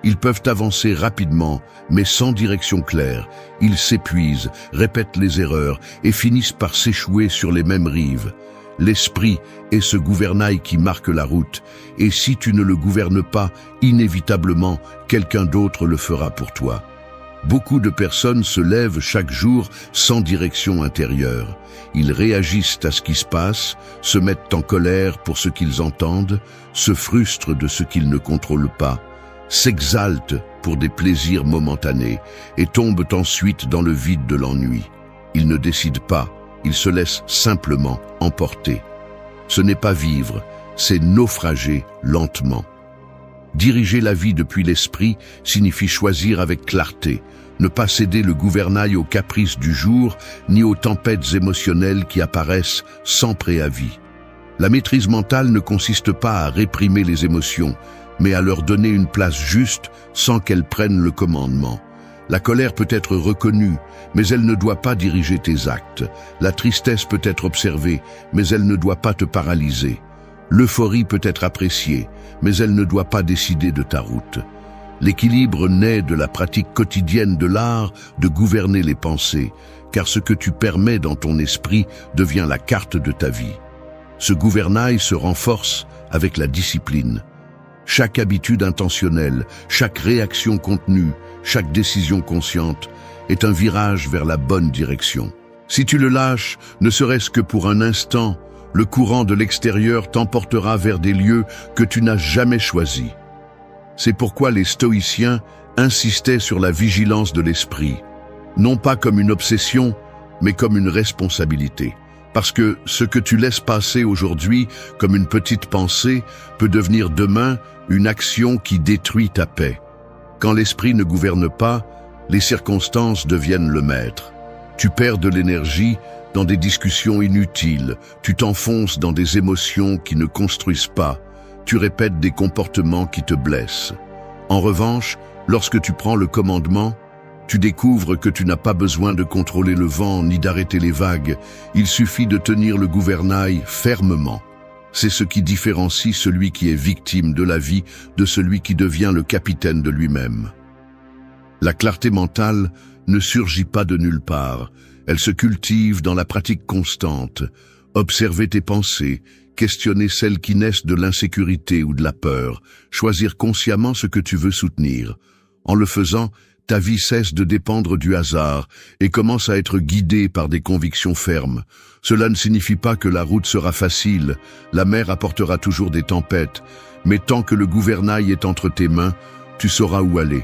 Ils peuvent avancer rapidement, mais sans direction claire. Ils s'épuisent, répètent les erreurs et finissent par s'échouer sur les mêmes rives. L'esprit est ce gouvernail qui marque la route, et si tu ne le gouvernes pas, inévitablement, quelqu'un d'autre le fera pour toi. Beaucoup de personnes se lèvent chaque jour sans direction intérieure. Ils réagissent à ce qui se passe, se mettent en colère pour ce qu'ils entendent, se frustrent de ce qu'ils ne contrôlent pas, s'exaltent pour des plaisirs momentanés et tombent ensuite dans le vide de l'ennui. Ils ne décident pas, ils se laissent simplement emporter. Ce n'est pas vivre, c'est naufrager lentement. Diriger la vie depuis l'esprit signifie choisir avec clarté, ne pas céder le gouvernail aux caprices du jour, ni aux tempêtes émotionnelles qui apparaissent sans préavis. La maîtrise mentale ne consiste pas à réprimer les émotions, mais à leur donner une place juste sans qu'elles prennent le commandement. La colère peut être reconnue, mais elle ne doit pas diriger tes actes. La tristesse peut être observée, mais elle ne doit pas te paralyser. L'euphorie peut être appréciée, mais elle ne doit pas décider de ta route. L'équilibre naît de la pratique quotidienne de l'art de gouverner les pensées, car ce que tu permets dans ton esprit devient la carte de ta vie. Ce gouvernail se renforce avec la discipline. Chaque habitude intentionnelle, chaque réaction contenue, chaque décision consciente est un virage vers la bonne direction. Si tu le lâches, ne serait-ce que pour un instant, le courant de l'extérieur t'emportera vers des lieux que tu n'as jamais choisis. C'est pourquoi les stoïciens insistaient sur la vigilance de l'esprit, non pas comme une obsession, mais comme une responsabilité. Parce que ce que tu laisses passer aujourd'hui comme une petite pensée peut devenir demain une action qui détruit ta paix. Quand l'esprit ne gouverne pas, les circonstances deviennent le maître. Tu perds de l'énergie dans des discussions inutiles, tu t'enfonces dans des émotions qui ne construisent pas, tu répètes des comportements qui te blessent. En revanche, lorsque tu prends le commandement, tu découvres que tu n'as pas besoin de contrôler le vent ni d'arrêter les vagues, il suffit de tenir le gouvernail fermement. C'est ce qui différencie celui qui est victime de la vie de celui qui devient le capitaine de lui-même. La clarté mentale ne surgit pas de nulle part, elle se cultive dans la pratique constante. Observer tes pensées, questionner celles qui naissent de l'insécurité ou de la peur, choisir consciemment ce que tu veux soutenir. En le faisant, ta vie cesse de dépendre du hasard et commence à être guidée par des convictions fermes. Cela ne signifie pas que la route sera facile, la mer apportera toujours des tempêtes, mais tant que le gouvernail est entre tes mains, tu sauras où aller.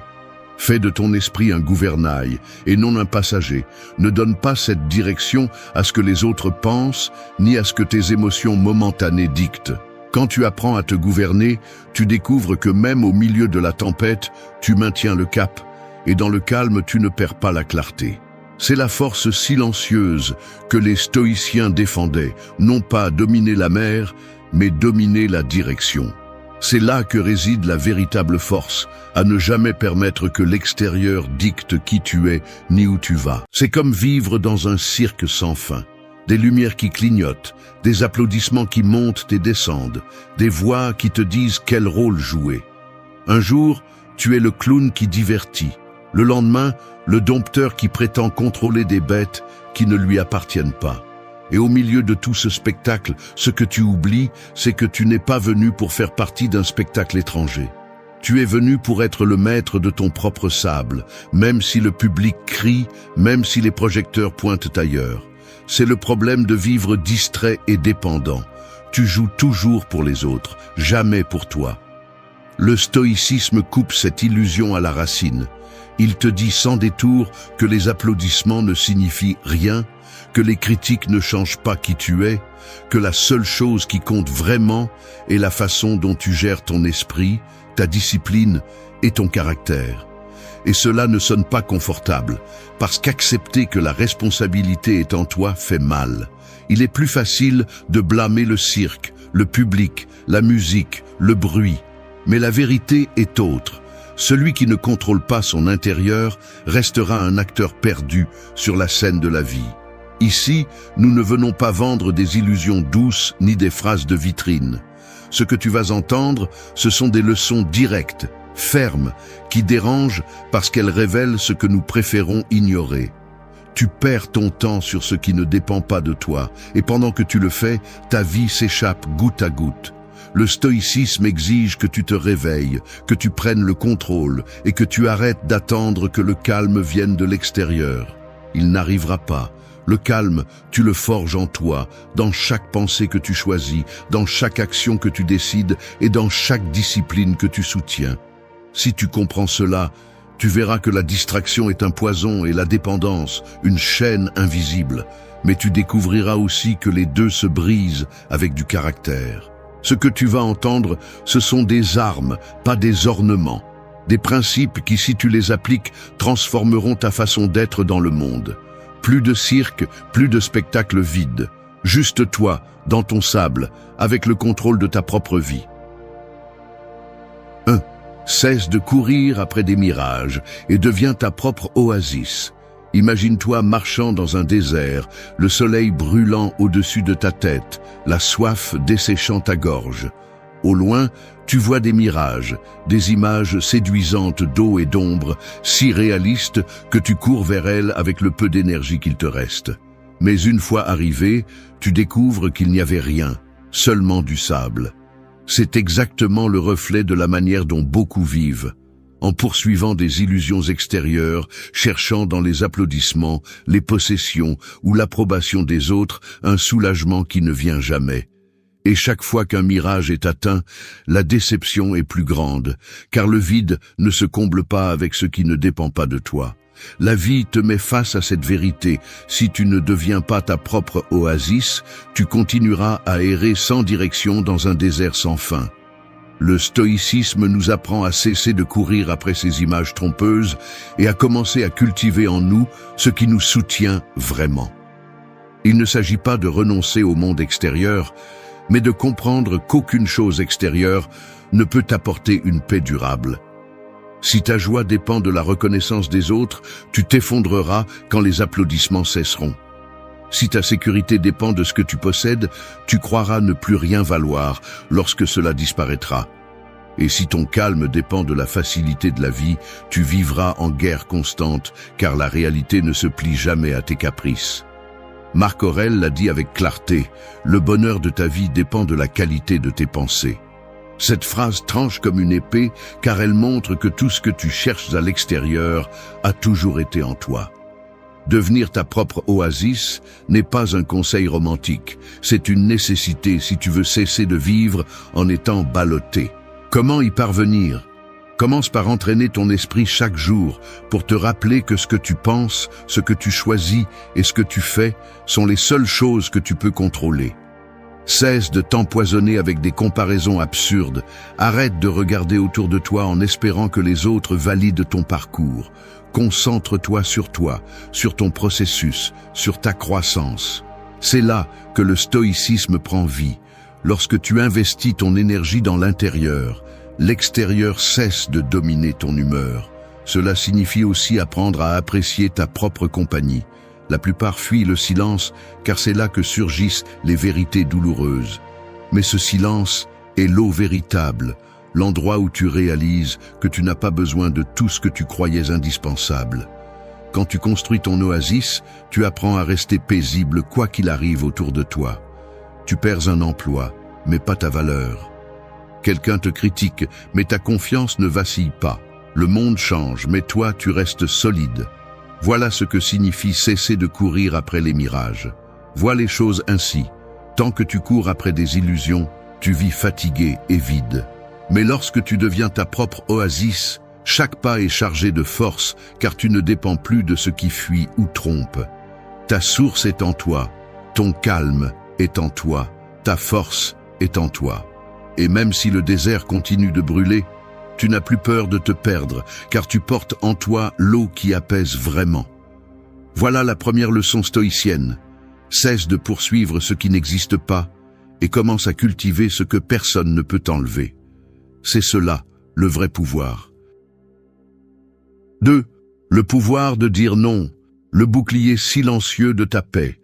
Fais de ton esprit un gouvernail et non un passager. Ne donne pas cette direction à ce que les autres pensent, ni à ce que tes émotions momentanées dictent. Quand tu apprends à te gouverner, tu découvres que même au milieu de la tempête, tu maintiens le cap, et dans le calme, tu ne perds pas la clarté. C'est la force silencieuse que les stoïciens défendaient, non pas dominer la mer, mais dominer la direction. C'est là que réside la véritable force, à ne jamais permettre que l'extérieur dicte qui tu es ni où tu vas. C'est comme vivre dans un cirque sans fin. Des lumières qui clignotent, des applaudissements qui montent et descendent, des voix qui te disent quel rôle jouer. Un jour, tu es le clown qui divertit. Le lendemain, le dompteur qui prétend contrôler des bêtes qui ne lui appartiennent pas. Et au milieu de tout ce spectacle, ce que tu oublies, c'est que tu n'es pas venu pour faire partie d'un spectacle étranger. Tu es venu pour être le maître de ton propre sable, même si le public crie, même si les projecteurs pointent ailleurs. C'est le problème de vivre distrait et dépendant. Tu joues toujours pour les autres, jamais pour toi. Le stoïcisme coupe cette illusion à la racine. Il te dit sans détour que les applaudissements ne signifient rien, que les critiques ne changent pas qui tu es, que la seule chose qui compte vraiment est la façon dont tu gères ton esprit, ta discipline et ton caractère. Et cela ne sonne pas confortable, parce qu'accepter que la responsabilité est en toi fait mal. Il est plus facile de blâmer le cirque, le public, la musique, le bruit. Mais la vérité est autre. Celui qui ne contrôle pas son intérieur restera un acteur perdu sur la scène de la vie. Ici, nous ne venons pas vendre des illusions douces ni des phrases de vitrine. Ce que tu vas entendre, ce sont des leçons directes, fermes, qui dérangent parce qu'elles révèlent ce que nous préférons ignorer. Tu perds ton temps sur ce qui ne dépend pas de toi, et pendant que tu le fais, ta vie s'échappe goutte à goutte. Le stoïcisme exige que tu te réveilles, que tu prennes le contrôle et que tu arrêtes d'attendre que le calme vienne de l'extérieur. Il n'arrivera pas. Le calme, tu le forges en toi, dans chaque pensée que tu choisis, dans chaque action que tu décides et dans chaque discipline que tu soutiens. Si tu comprends cela, tu verras que la distraction est un poison et la dépendance, une chaîne invisible. Mais tu découvriras aussi que les deux se brisent avec du caractère. Ce que tu vas entendre, ce sont des armes, pas des ornements. Des principes qui, si tu les appliques, transformeront ta façon d'être dans le monde. Plus de cirque, plus de spectacle vide. Juste toi, dans ton sable, avec le contrôle de ta propre vie. 1. Cesse de courir après des mirages et deviens ta propre oasis. Imagine-toi marchant dans un désert, le soleil brûlant au-dessus de ta tête, la soif desséchant ta gorge. Au loin, tu vois des mirages, des images séduisantes d'eau et d'ombre, si réalistes que tu cours vers elles avec le peu d'énergie qu'il te reste. Mais une fois arrivé, tu découvres qu'il n'y avait rien, seulement du sable. C'est exactement le reflet de la manière dont beaucoup vivent, en poursuivant des illusions extérieures, cherchant dans les applaudissements, les possessions ou l'approbation des autres un soulagement qui ne vient jamais. Et chaque fois qu'un mirage est atteint, la déception est plus grande, car le vide ne se comble pas avec ce qui ne dépend pas de toi. La vie te met face à cette vérité. Si tu ne deviens pas ta propre oasis, tu continueras à errer sans direction dans un désert sans fin. Le stoïcisme nous apprend à cesser de courir après ces images trompeuses et à commencer à cultiver en nous ce qui nous soutient vraiment. Il ne s'agit pas de renoncer au monde extérieur, mais de comprendre qu'aucune chose extérieure ne peut t'apporter une paix durable. Si ta joie dépend de la reconnaissance des autres, tu t'effondreras quand les applaudissements cesseront. Si ta sécurité dépend de ce que tu possèdes, tu croiras ne plus rien valoir lorsque cela disparaîtra. Et si ton calme dépend de la facilité de la vie, tu vivras en guerre constante, car la réalité ne se plie jamais à tes caprices. Marc Aurèle l'a dit avec clarté, « Le bonheur de ta vie dépend de la qualité de tes pensées ». Cette phrase tranche comme une épée, car elle montre que tout ce que tu cherches à l'extérieur a toujours été en toi. Devenir ta propre oasis n'est pas un conseil romantique, c'est une nécessité si tu veux cesser de vivre en étant ballotté. Comment y parvenir ? Commence par entraîner ton esprit chaque jour pour te rappeler que ce que tu penses, ce que tu choisis et ce que tu fais sont les seules choses que tu peux contrôler. Cesse de t'empoisonner avec des comparaisons absurdes. Arrête de regarder autour de toi en espérant que les autres valident ton parcours. Concentre-toi, sur ton processus, sur ta croissance. C'est là que le stoïcisme prend vie. Lorsque tu investis ton énergie dans l'intérieur, l'extérieur cesse de dominer ton humeur. Cela signifie aussi apprendre à apprécier ta propre compagnie. La plupart fuient le silence, car c'est là que surgissent les vérités douloureuses. Mais ce silence est l'eau véritable, l'endroit où tu réalises que tu n'as pas besoin de tout ce que tu croyais indispensable. Quand tu construis ton oasis, tu apprends à rester paisible quoi qu'il arrive autour de toi. Tu perds un emploi, mais pas ta valeur. Quelqu'un te critique, mais ta confiance ne vacille pas. Le monde change, mais toi, tu restes solide. Voilà ce que signifie cesser de courir après les mirages. Vois les choses ainsi. Tant que tu cours après des illusions, tu vis fatigué et vide. Mais lorsque tu deviens ta propre oasis, chaque pas est chargé de force, car tu ne dépends plus de ce qui fuit ou trompe. Ta source est en toi, ton calme est en toi, ta force est en toi. Et même si le désert continue de brûler, tu n'as plus peur de te perdre, car tu portes en toi l'eau qui apaise vraiment. Voilà la première leçon stoïcienne. Cesse de poursuivre ce qui n'existe pas et commence à cultiver ce que personne ne peut enlever. C'est cela, le vrai pouvoir. 2. Le pouvoir de dire non, le bouclier silencieux de ta paix.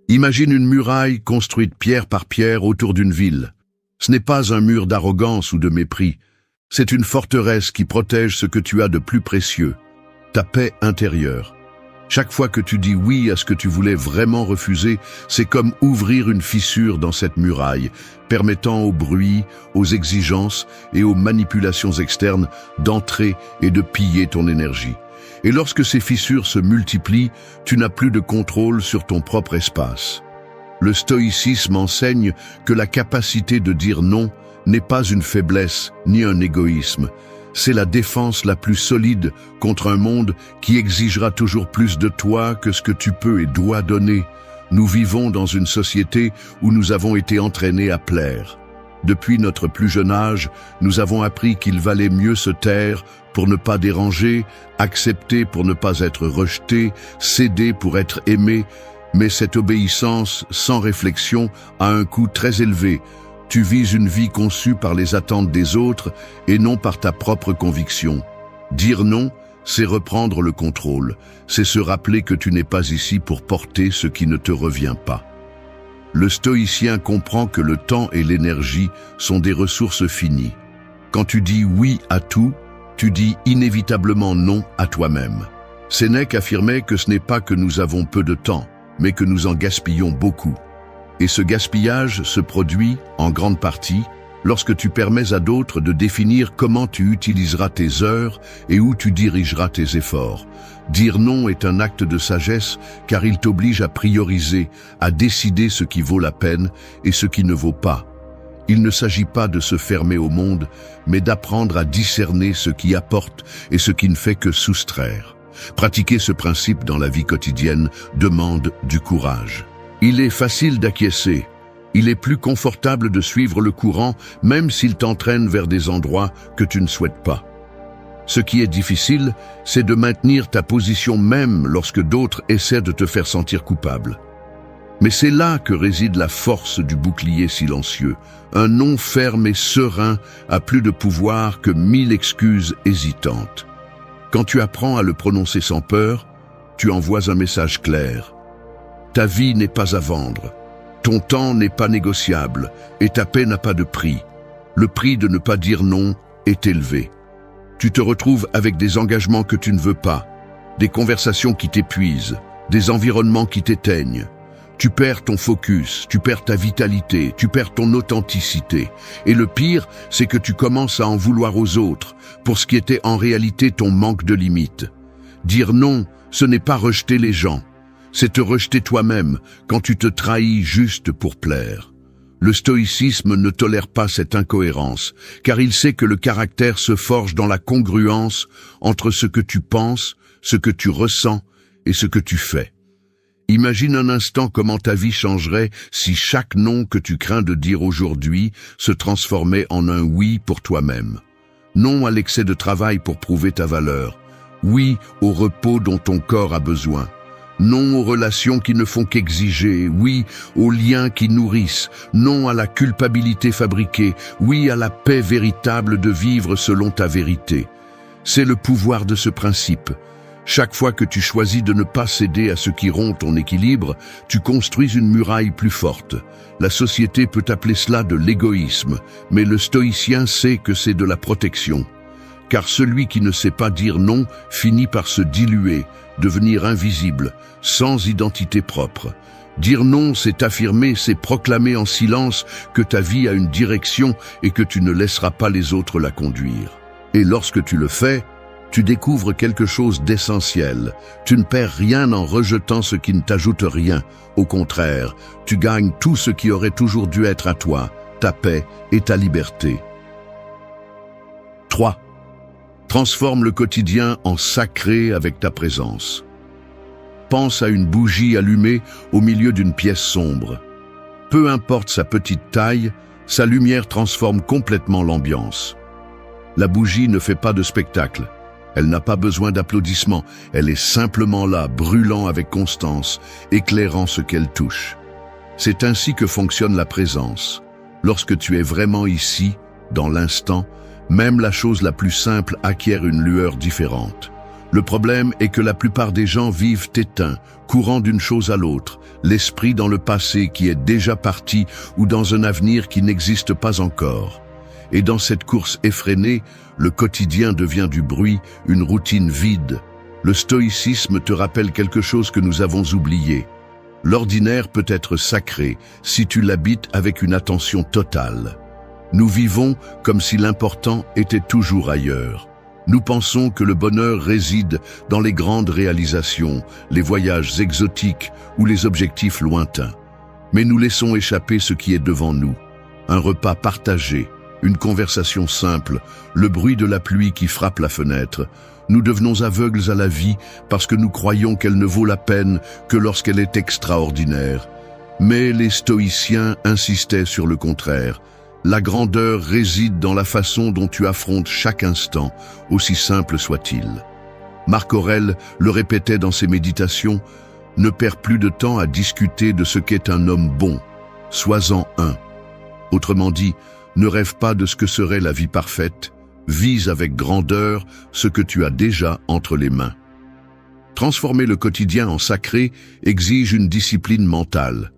Imagine une muraille construite pierre par pierre autour d'une ville. Ce n'est pas un mur d'arrogance ou de mépris. C'est une forteresse qui protège ce que tu as de plus précieux, ta paix intérieure. Chaque fois que tu dis oui à ce que tu voulais vraiment refuser, c'est comme ouvrir une fissure dans cette muraille, permettant au bruit, aux exigences et aux manipulations externes d'entrer et de piller ton énergie. Et lorsque ces fissures se multiplient, tu n'as plus de contrôle sur ton propre espace. Le stoïcisme enseigne que la capacité de dire non n'est pas une faiblesse ni un égoïsme. C'est la défense la plus solide contre un monde qui exigera toujours plus de toi que ce que tu peux et dois donner. Nous vivons dans une société où nous avons été entraînés à plaire. Depuis notre plus jeune âge, nous avons appris qu'il valait mieux se taire pour ne pas déranger, accepter pour ne pas être rejeté, céder pour être aimé. Mais cette obéissance sans réflexion a un coût très élevé. Tu vises une vie conçue par les attentes des autres et non par ta propre conviction. Dire non, c'est reprendre le contrôle. C'est se rappeler que tu n'es pas ici pour porter ce qui ne te revient pas. Le stoïcien comprend que le temps et l'énergie sont des ressources finies. Quand tu dis oui à tout, tu dis inévitablement non à toi-même. Sénèque affirmait que ce n'est pas que nous avons peu de temps, mais que nous en gaspillons beaucoup. Et ce gaspillage se produit, en grande partie, lorsque tu permets à d'autres de définir comment tu utiliseras tes heures et où tu dirigeras tes efforts. Dire non est un acte de sagesse car il t'oblige à prioriser, à décider ce qui vaut la peine et ce qui ne vaut pas. Il ne s'agit pas de se fermer au monde, mais d'apprendre à discerner ce qui apporte et ce qui ne fait que soustraire. Pratiquer ce principe dans la vie quotidienne demande du courage. Il est facile d'acquiescer. Il est plus confortable de suivre le courant, même s'il t'entraîne vers des endroits que tu ne souhaites pas. Ce qui est difficile, c'est de maintenir ta position même lorsque d'autres essaient de te faire sentir coupable. Mais c'est là que réside la force du bouclier silencieux. Un non ferme et serein a plus de pouvoir que 1000 excuses hésitantes. Quand tu apprends à le prononcer sans peur, tu envoies un message clair. Ta vie n'est pas à vendre, ton temps n'est pas négociable et ta paix n'a pas de prix. Le prix de ne pas dire non est élevé. Tu te retrouves avec des engagements que tu ne veux pas, des conversations qui t'épuisent, des environnements qui t'éteignent. Tu perds ton focus, tu perds ta vitalité, tu perds ton authenticité. Et le pire, c'est que tu commences à en vouloir aux autres pour ce qui était en réalité ton manque de limite. Dire non, ce n'est pas rejeter les gens. C'est te rejeter toi-même quand tu te trahis juste pour plaire. Le stoïcisme ne tolère pas cette incohérence, car il sait que le caractère se forge dans la congruence entre ce que tu penses, ce que tu ressens et ce que tu fais. Imagine un instant comment ta vie changerait si chaque non que tu crains de dire aujourd'hui se transformait en un oui pour toi-même. Non à l'excès de travail pour prouver ta valeur. Oui au repos dont ton corps a besoin. Non aux relations qui ne font qu'exiger. Oui aux liens qui nourrissent. Non à la culpabilité fabriquée. Oui à la paix véritable de vivre selon ta vérité. C'est le pouvoir de ce principe. Chaque fois que tu choisis de ne pas céder à ce qui rompt ton équilibre, tu construis une muraille plus forte. La société peut appeler cela de l'égoïsme, mais le stoïcien sait que c'est de la protection. Car celui qui ne sait pas dire non finit par se diluer, devenir invisible, sans identité propre. Dire non, c'est affirmer, c'est proclamer en silence que ta vie a une direction et que tu ne laisseras pas les autres la conduire. Et lorsque tu le fais, tu découvres quelque chose d'essentiel. Tu ne perds rien en rejetant ce qui ne t'ajoute rien. Au contraire, tu gagnes tout ce qui aurait toujours dû être à toi, ta paix et ta liberté. 3. Transforme le quotidien en sacré avec ta présence. Pense à une bougie allumée au milieu d'une pièce sombre. Peu importe sa petite taille, sa lumière transforme complètement l'ambiance. La bougie ne fait pas de spectacle. Elle n'a pas besoin d'applaudissements, elle est simplement là, brûlant avec constance, éclairant ce qu'elle touche. C'est ainsi que fonctionne la présence. Lorsque tu es vraiment ici, dans l'instant, même la chose la plus simple acquiert une lueur différente. Le problème est que la plupart des gens vivent éteints, courant d'une chose à l'autre, l'esprit dans le passé qui est déjà parti ou dans un avenir qui n'existe pas encore. Et dans cette course effrénée, le quotidien devient du bruit, une routine vide. Le stoïcisme te rappelle quelque chose que nous avons oublié. L'ordinaire peut être sacré si tu l'habites avec une attention totale. Nous vivons comme si l'important était toujours ailleurs. Nous pensons que le bonheur réside dans les grandes réalisations, les voyages exotiques ou les objectifs lointains. Mais nous laissons échapper ce qui est devant nous. Un repas partagé, une conversation simple, le bruit de la pluie qui frappe la fenêtre. Nous devenons aveugles à la vie parce que nous croyons qu'elle ne vaut la peine que lorsqu'elle est extraordinaire. Mais les stoïciens insistaient sur le contraire. La grandeur réside dans la façon dont tu affrontes chaque instant, aussi simple soit-il. Marc Aurèle le répétait dans ses méditations, « Ne perds plus de temps à discuter de ce qu'est un homme bon, sois-en un. » Autrement dit, ne rêve pas de ce que serait la vie parfaite, vise avec grandeur ce que tu as déjà entre les mains. Transformer le quotidien en sacré exige une discipline mentale.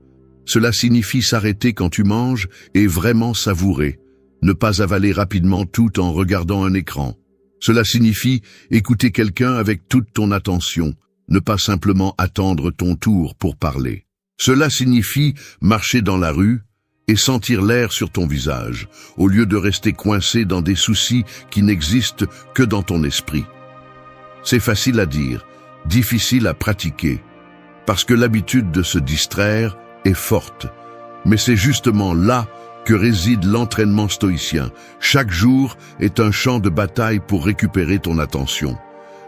Cela signifie s'arrêter quand tu manges et vraiment savourer, ne pas avaler rapidement tout en regardant un écran. Cela signifie écouter quelqu'un avec toute ton attention, ne pas simplement attendre ton tour pour parler. Cela signifie marcher dans la rue et sentir l'air sur ton visage, au lieu de rester coincé dans des soucis qui n'existent que dans ton esprit. C'est facile à dire, difficile à pratiquer, parce que l'habitude de se distraire est forte. Mais c'est justement là que réside l'entraînement stoïcien. Chaque jour est un champ de bataille pour récupérer ton attention.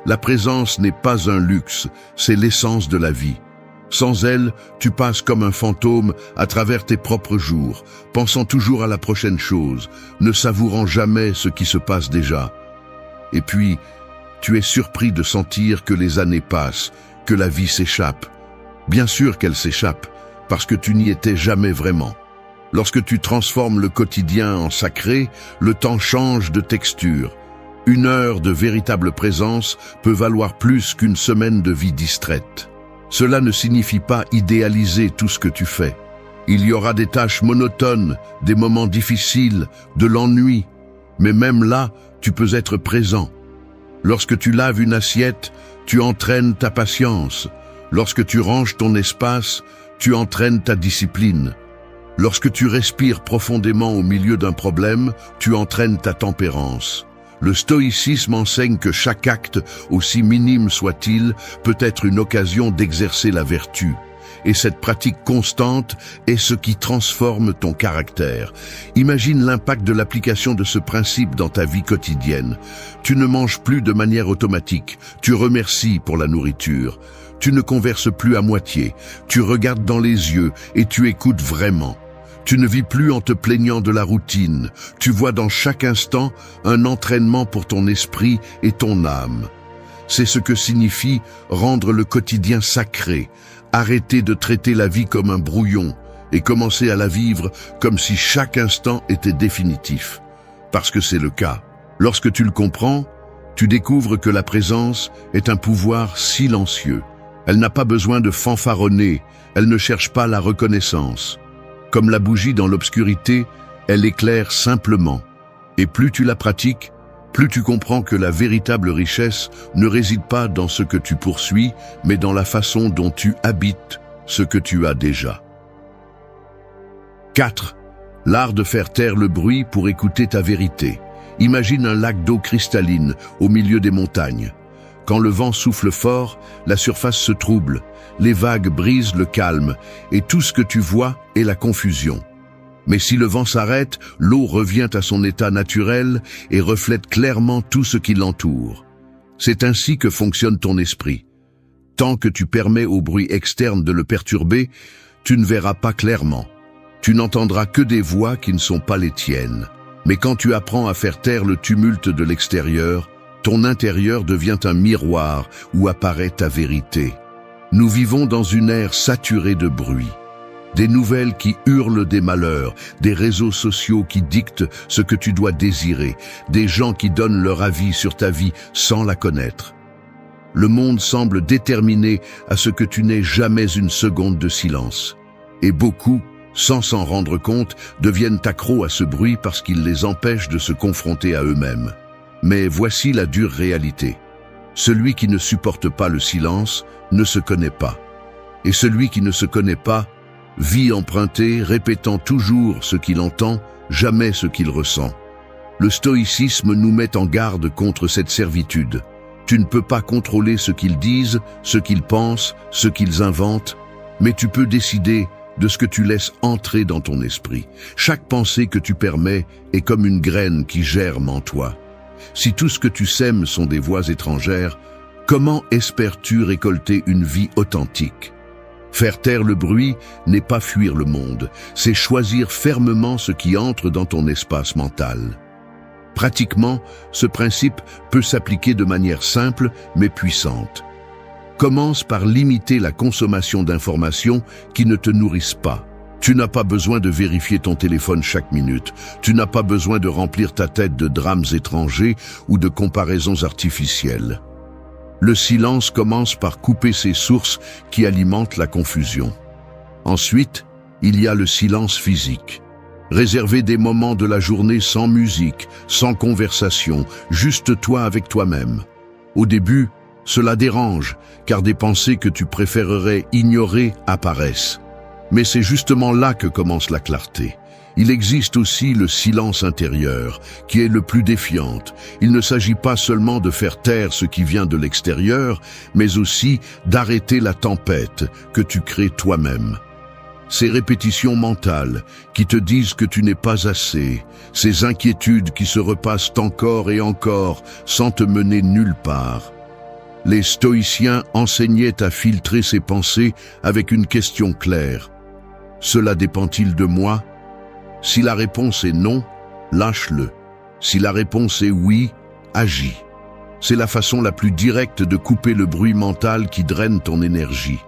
La présence n'est pas un luxe, c'est l'essence de la vie. Sans elle, tu passes comme un fantôme à travers tes propres jours, pensant toujours à la prochaine chose, ne savourant jamais ce qui se passe déjà. Et puis, tu es surpris de sentir que les années passent, que la vie s'échappe. Bien sûr qu'elle s'échappe, parce que tu n'y étais jamais vraiment. Lorsque tu transformes le quotidien en sacré, le temps change de texture. Une heure de véritable présence peut valoir plus qu'une semaine de vie distraite. Cela ne signifie pas idéaliser tout ce que tu fais. Il y aura des tâches monotones, des moments difficiles, de l'ennui. Mais même là, tu peux être présent. Lorsque tu laves une assiette, tu entraînes ta patience. Lorsque tu ranges ton espace, tu entraînes ta discipline. Lorsque tu respires profondément au milieu d'un problème, tu entraînes ta tempérance. Le stoïcisme enseigne que chaque acte, aussi minime soit-il, peut être une occasion d'exercer la vertu. Et cette pratique constante est ce qui transforme ton caractère. Imagine l'impact de l'application de ce principe dans ta vie quotidienne. Tu ne manges plus de manière automatique, tu remercies pour la nourriture. Tu ne converses plus à moitié, tu regardes dans les yeux et tu écoutes vraiment. Tu ne vis plus en te plaignant de la routine, tu vois dans chaque instant un entraînement pour ton esprit et ton âme. C'est ce que signifie rendre le quotidien sacré, arrêter de traiter la vie comme un brouillon et commencer à la vivre comme si chaque instant était définitif. Parce que c'est le cas. Lorsque tu le comprends, tu découvres que la présence est un pouvoir silencieux. Elle n'a pas besoin de fanfaronner, elle ne cherche pas la reconnaissance. Comme la bougie dans l'obscurité, elle éclaire simplement. Et plus tu la pratiques, plus tu comprends que la véritable richesse ne réside pas dans ce que tu poursuis, mais dans la façon dont tu habites ce que tu as déjà. 4. L'art de faire taire le bruit pour écouter ta vérité. Imagine un lac d'eau cristalline au milieu des montagnes. Quand le vent souffle fort, la surface se trouble, les vagues brisent le calme, et tout ce que tu vois est la confusion. Mais si le vent s'arrête, l'eau revient à son état naturel et reflète clairement tout ce qui l'entoure. C'est ainsi que fonctionne ton esprit. Tant que tu permets au bruit externe de le perturber, tu ne verras pas clairement. Tu n'entendras que des voix qui ne sont pas les tiennes. Mais quand tu apprends à faire taire le tumulte de l'extérieur, ton intérieur devient un miroir où apparaît ta vérité. Nous vivons dans une ère saturée de bruit. Des nouvelles qui hurlent des malheurs, des réseaux sociaux qui dictent ce que tu dois désirer, des gens qui donnent leur avis sur ta vie sans la connaître. Le monde semble déterminé à ce que tu n'aies jamais une seconde de silence. Et beaucoup, sans s'en rendre compte, deviennent accros à ce bruit parce qu'il les empêche de se confronter à eux-mêmes. Mais voici la dure réalité. Celui qui ne supporte pas le silence ne se connaît pas. Et celui qui ne se connaît pas vit emprunté, répétant toujours ce qu'il entend, jamais ce qu'il ressent. Le stoïcisme nous met en garde contre cette servitude. Tu ne peux pas contrôler ce qu'ils disent, ce qu'ils pensent, ce qu'ils inventent, mais tu peux décider de ce que tu laisses entrer dans ton esprit. Chaque pensée que tu permets est comme une graine qui germe en toi. Si tout ce que tu sèmes sont des voix étrangères, comment espères-tu récolter une vie authentique? Faire taire le bruit n'est pas fuir le monde, c'est choisir fermement ce qui entre dans ton espace mental. Pratiquement, ce principe peut s'appliquer de manière simple mais puissante. Commence par limiter la consommation d'informations qui ne te nourrissent pas. Tu n'as pas besoin de vérifier ton téléphone chaque minute. Tu n'as pas besoin de remplir ta tête de drames étrangers ou de comparaisons artificielles. Le silence commence par couper ces sources qui alimentent la confusion. Ensuite, il y a le silence physique. Réserver des moments de la journée sans musique, sans conversation, juste toi avec toi-même. Au début, cela dérange, car des pensées que tu préférerais ignorer apparaissent. Mais c'est justement là que commence la clarté. Il existe aussi le silence intérieur, qui est le plus défiant. Il ne s'agit pas seulement de faire taire ce qui vient de l'extérieur, mais aussi d'arrêter la tempête que tu crées toi-même. Ces répétitions mentales qui te disent que tu n'es pas assez, ces inquiétudes qui se repassent encore et encore sans te mener nulle part. Les stoïciens enseignaient à filtrer ces pensées avec une question claire. Cela dépend-il de moi? Si la réponse est non, lâche-le. Si la réponse est oui, agis. C'est la façon la plus directe de couper le bruit mental qui draine ton énergie.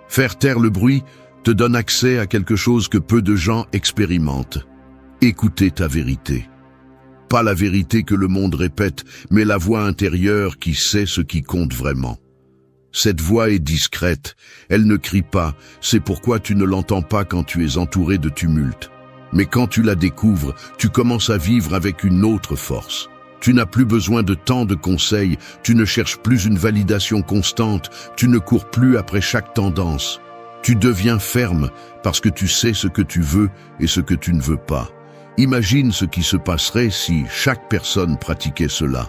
Faire taire le bruit te donne accès à quelque chose que peu de gens expérimentent. Écouter ta vérité. Pas la vérité que le monde répète, mais la voix intérieure qui sait ce qui compte vraiment. Cette voix est discrète, elle ne crie pas, c'est pourquoi tu ne l'entends pas quand tu es entouré de tumulte. Mais quand tu la découvres, tu commences à vivre avec une autre force. Tu n'as plus besoin de tant de conseils, tu ne cherches plus une validation constante, tu ne cours plus après chaque tendance. Tu deviens ferme parce que tu sais ce que tu veux et ce que tu ne veux pas. Imagine ce qui se passerait si chaque personne pratiquait cela.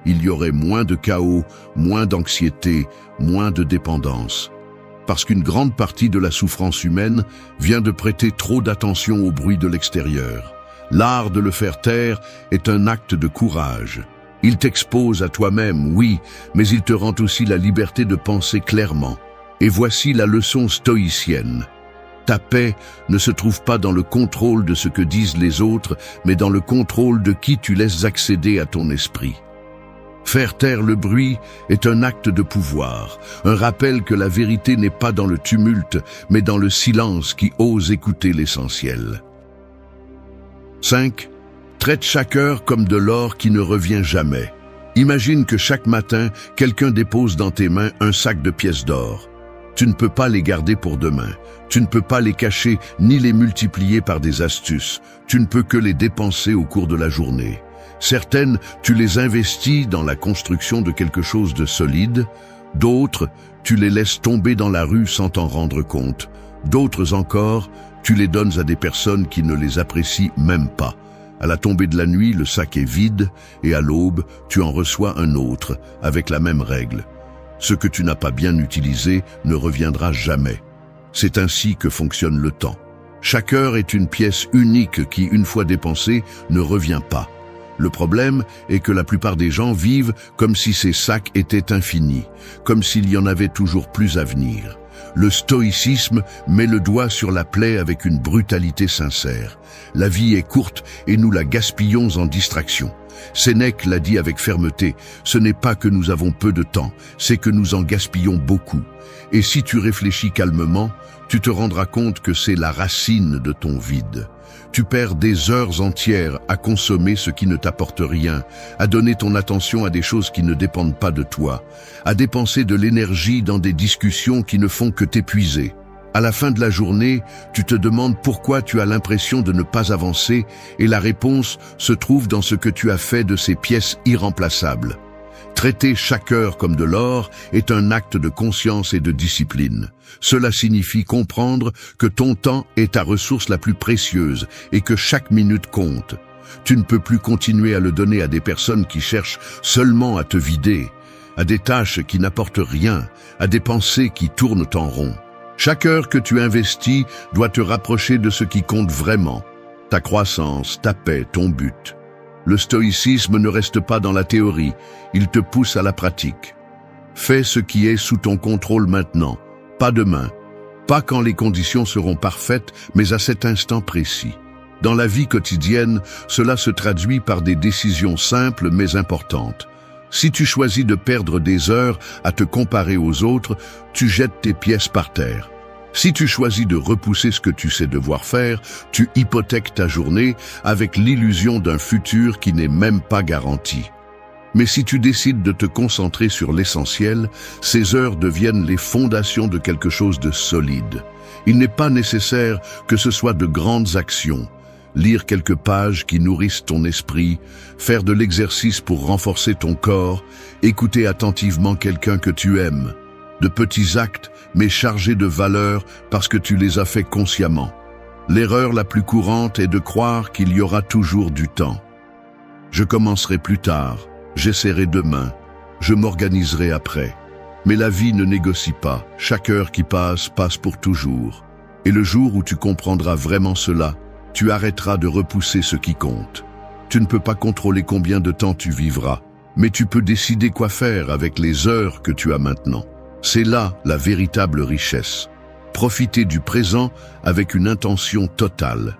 Il y aurait moins de chaos, moins d'anxiété, moins de dépendance. Parce qu'une grande partie de la souffrance humaine vient de prêter trop d'attention au bruit de l'extérieur. L'art de le faire taire est un acte de courage. Il t'expose à toi-même, oui, mais il te rend aussi la liberté de penser clairement. Et voici la leçon stoïcienne. Ta paix ne se trouve pas dans le contrôle de ce que disent les autres, mais dans le contrôle de qui tu laisses accéder à ton esprit. Faire taire le bruit est un acte de pouvoir, un rappel que la vérité n'est pas dans le tumulte, mais dans le silence qui ose écouter l'essentiel. 5. Traite chaque heure comme de l'or qui ne revient jamais. Imagine que chaque matin, quelqu'un dépose dans tes mains un sac de pièces d'or. Tu ne peux pas les garder pour demain. Tu ne peux pas les cacher ni les multiplier par des astuces. Tu ne peux que les dépenser au cours de la journée. Certaines, tu les investis dans la construction de quelque chose de solide. D'autres, tu les laisses tomber dans la rue sans t'en rendre compte. D'autres encore, tu les donnes à des personnes qui ne les apprécient même pas. À la tombée de la nuit, le sac est vide et à l'aube, tu en reçois un autre, avec la même règle. Ce que tu n'as pas bien utilisé ne reviendra jamais. C'est ainsi que fonctionne le temps. Chaque heure est une pièce unique qui, une fois dépensée, ne revient pas. Le problème est que la plupart des gens vivent comme si ces sacs étaient infinis, comme s'il y en avait toujours plus à venir. Le stoïcisme met le doigt sur la plaie avec une brutalité sincère. La vie est courte et nous la gaspillons en distraction. Sénèque l'a dit avec fermeté, ce n'est pas que nous avons peu de temps, c'est que nous en gaspillons beaucoup. Et si tu réfléchis calmement, tu te rendras compte que c'est la racine de ton vide. Tu perds des heures entières à consommer ce qui ne t'apporte rien, à donner ton attention à des choses qui ne dépendent pas de toi, à dépenser de l'énergie dans des discussions qui ne font que t'épuiser. À la fin de la journée, tu te demandes pourquoi tu as l'impression de ne pas avancer et la réponse se trouve dans ce que tu as fait de ces pièces irremplaçables. Traiter chaque heure comme de l'or est un acte de conscience et de discipline. Cela signifie comprendre que ton temps est ta ressource la plus précieuse et que chaque minute compte. Tu ne peux plus continuer à le donner à des personnes qui cherchent seulement à te vider, à des tâches qui n'apportent rien, à des pensées qui tournent en rond. Chaque heure que tu investis doit te rapprocher de ce qui compte vraiment, ta croissance, ta paix, ton but. Le stoïcisme ne reste pas dans la théorie, il te pousse à la pratique. Fais ce qui est sous ton contrôle maintenant, pas demain, pas quand les conditions seront parfaites, mais à cet instant précis. Dans la vie quotidienne, cela se traduit par des décisions simples mais importantes. Si tu choisis de perdre des heures à te comparer aux autres, tu jettes tes pièces par terre. Si tu choisis de repousser ce que tu sais devoir faire, tu hypothèques ta journée avec l'illusion d'un futur qui n'est même pas garanti. Mais si tu décides de te concentrer sur l'essentiel, ces heures deviennent les fondations de quelque chose de solide. Il n'est pas nécessaire que ce soit de grandes actions. Lire quelques pages qui nourrissent ton esprit, faire de l'exercice pour renforcer ton corps, écouter attentivement quelqu'un que tu aimes. De petits actes, mais chargés de valeur parce que tu les as faits consciemment. L'erreur la plus courante est de croire qu'il y aura toujours du temps. Je commencerai plus tard, j'essaierai demain, je m'organiserai après. Mais la vie ne négocie pas, chaque heure qui passe passe pour toujours. Et le jour où tu comprendras vraiment cela, tu arrêteras de repousser ce qui compte. Tu ne peux pas contrôler combien de temps tu vivras, mais tu peux décider quoi faire avec les heures que tu as maintenant. C'est là la véritable richesse. Profiter du présent avec une intention totale.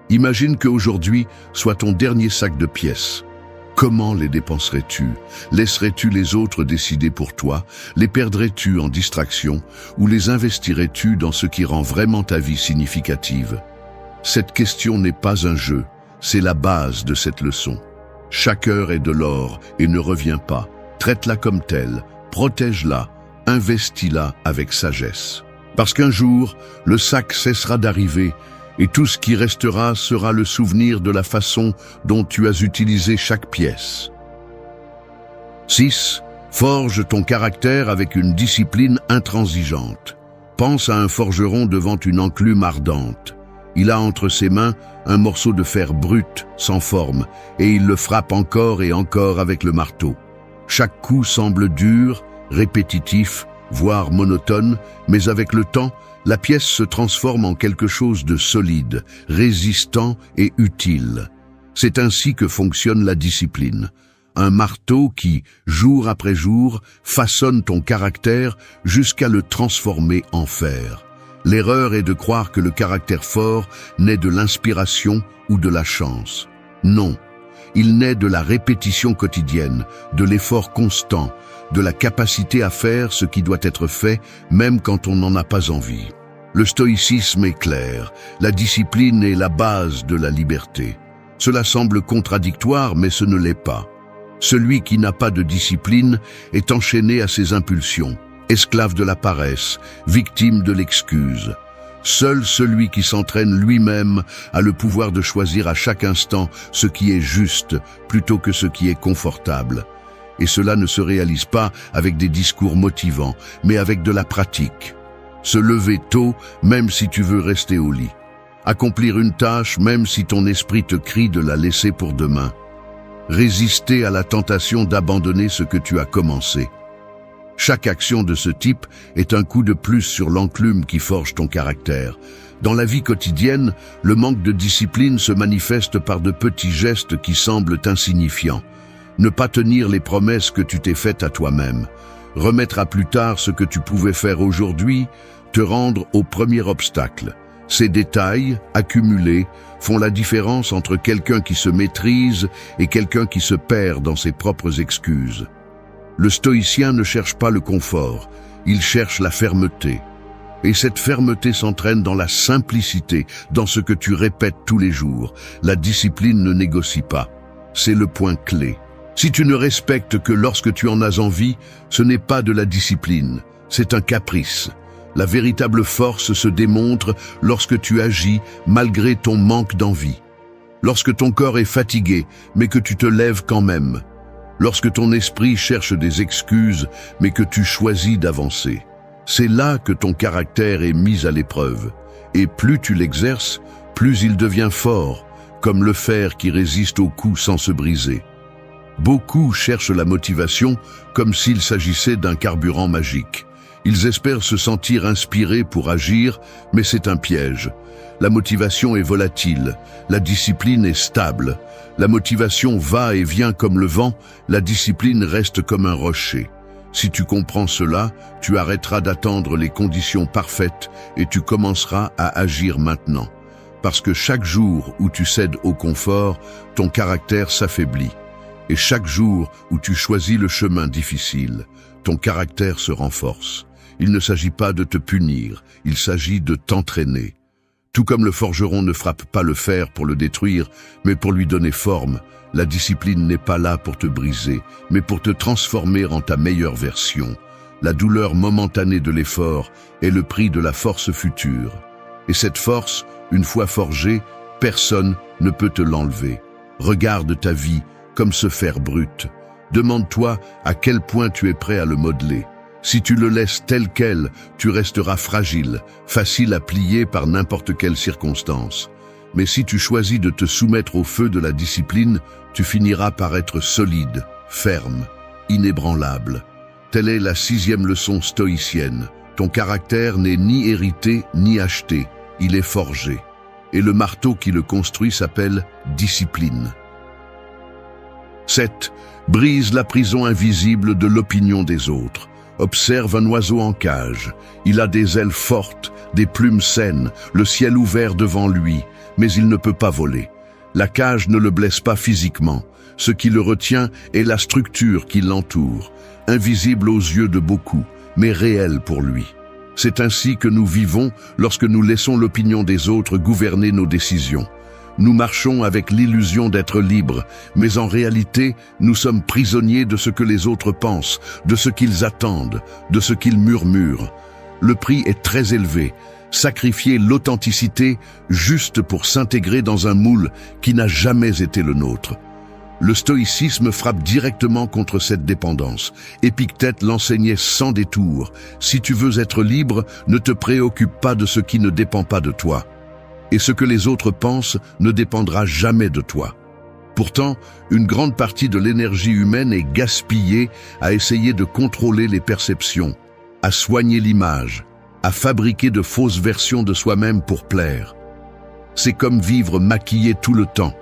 Imagine qu'aujourd'hui soit ton dernier sac de pièces. Comment les dépenserais-tu? Laisserais-tu les autres décider pour toi? Les perdrais-tu en distraction? Ou les investirais-tu dans ce qui rend vraiment ta vie significative? Cette question n'est pas un jeu, c'est la base de cette leçon. Chaque heure est de l'or et ne revient pas. Traite-la comme telle, protège-la, investis-la avec sagesse. Parce qu'un jour, le sac cessera d'arriver et tout ce qui restera sera le souvenir de la façon dont tu as utilisé chaque pièce. 6. Forge ton caractère avec une discipline intransigeante. Pense à un forgeron devant une enclume ardente. Il a entre ses mains un morceau de fer brut, sans forme, et il le frappe encore et encore avec le marteau. Chaque coup semble dur, répétitif, voire monotone, mais avec le temps, la pièce se transforme en quelque chose de solide, résistant et utile. C'est ainsi que fonctionne la discipline. un marteau qui, jour après jour, façonne ton caractère jusqu'à le transformer en fer. L'erreur est de croire que le caractère fort naît de l'inspiration ou de la chance. Non, il naît de la répétition quotidienne, de l'effort constant, de la capacité à faire ce qui doit être fait, même quand on n'en a pas envie. Le stoïcisme est clair, la discipline est la base de la liberté. Cela semble contradictoire, mais ce ne l'est pas. Celui qui n'a pas de discipline est enchaîné à ses impulsions, esclave de la paresse, victime de l'excuse. Seul celui qui s'entraîne lui-même a le pouvoir de choisir à chaque instant ce qui est juste plutôt que ce qui est confortable. Et cela ne se réalise pas avec des discours motivants, mais avec de la pratique. Se lever tôt, même si tu veux rester au lit. Accomplir une tâche, même si ton esprit te crie de la laisser pour demain. Résister à la tentation d'abandonner ce que tu as commencé. Chaque action de ce type est un coup de plus sur l'enclume qui forge ton caractère. Dans la vie quotidienne, le manque de discipline se manifeste par de petits gestes qui semblent insignifiants. Ne pas tenir les promesses que tu t'es faites à toi-même. Remettre à plus tard ce que tu pouvais faire aujourd'hui, te rendre au premier obstacle. Ces détails, accumulés, font la différence entre quelqu'un qui se maîtrise et quelqu'un qui se perd dans ses propres excuses. Le stoïcien ne cherche pas le confort, il cherche la fermeté. Et cette fermeté s'entraîne dans la simplicité, dans ce que tu répètes tous les jours. La discipline ne négocie pas. C'est le point clé. Si tu ne respectes que lorsque tu en as envie, ce n'est pas de la discipline, c'est un caprice. La véritable force se démontre lorsque tu agis malgré ton manque d'envie. Lorsque ton corps est fatigué, mais que tu te lèves quand même. Lorsque ton esprit cherche des excuses, mais que tu choisis d'avancer. C'est là que ton caractère est mis à l'épreuve. Et plus tu l'exerces, plus il devient fort, comme le fer qui résiste aux coups sans se briser. Beaucoup cherchent la motivation comme s'il s'agissait d'un carburant magique. Ils espèrent se sentir inspirés pour agir, mais c'est un piège. La motivation est volatile, la discipline est stable. La motivation va et vient comme le vent, la discipline reste comme un rocher. Si tu comprends cela, tu arrêteras d'attendre les conditions parfaites et tu commenceras à agir maintenant. Parce que chaque jour où tu cèdes au confort, ton caractère s'affaiblit. Et chaque jour où tu choisis le chemin difficile, ton caractère se renforce. Il ne s'agit pas de te punir, il s'agit de t'entraîner. Tout comme le forgeron ne frappe pas le fer pour le détruire, mais pour lui donner forme, la discipline n'est pas là pour te briser, mais pour te transformer en ta meilleure version. La douleur momentanée de l'effort est le prix de la force future. Et cette force, une fois forgée, personne ne peut te l'enlever. Regarde ta vie comme ce fer brut. Demande-toi à quel point tu es prêt à le modeler. Si tu le laisses tel quel, tu resteras fragile, facile à plier par n'importe quelle circonstance. Mais si tu choisis de te soumettre au feu de la discipline, tu finiras par être solide, ferme, inébranlable. Telle est la 6e leçon stoïcienne. Ton caractère n'est ni hérité ni acheté, il est forgé. Et le marteau qui le construit s'appelle discipline. 7. Brise la prison invisible de l'opinion des autres. Observe un oiseau en cage. Il a des ailes fortes, des plumes saines, le ciel ouvert devant lui, mais il ne peut pas voler. La cage ne le blesse pas physiquement. Ce qui le retient est la structure qui l'entoure, invisible aux yeux de beaucoup, mais réelle pour lui. C'est ainsi que nous vivons lorsque nous laissons l'opinion des autres gouverner nos décisions. Nous marchons avec l'illusion d'être libres, mais en réalité, nous sommes prisonniers de ce que les autres pensent, de ce qu'ils attendent, de ce qu'ils murmurent. Le prix est très élevé. Sacrifier l'authenticité juste pour s'intégrer dans un moule qui n'a jamais été le nôtre. Le stoïcisme frappe directement contre cette dépendance. Épictète l'enseignait sans détour. Si tu veux être libre, ne te préoccupe pas de ce qui ne dépend pas de toi. Et ce que les autres pensent ne dépendra jamais de toi. Pourtant, une grande partie de l'énergie humaine est gaspillée à essayer de contrôler les perceptions, à soigner l'image, à fabriquer de fausses versions de soi-même pour plaire. C'est comme vivre maquillé tout le temps.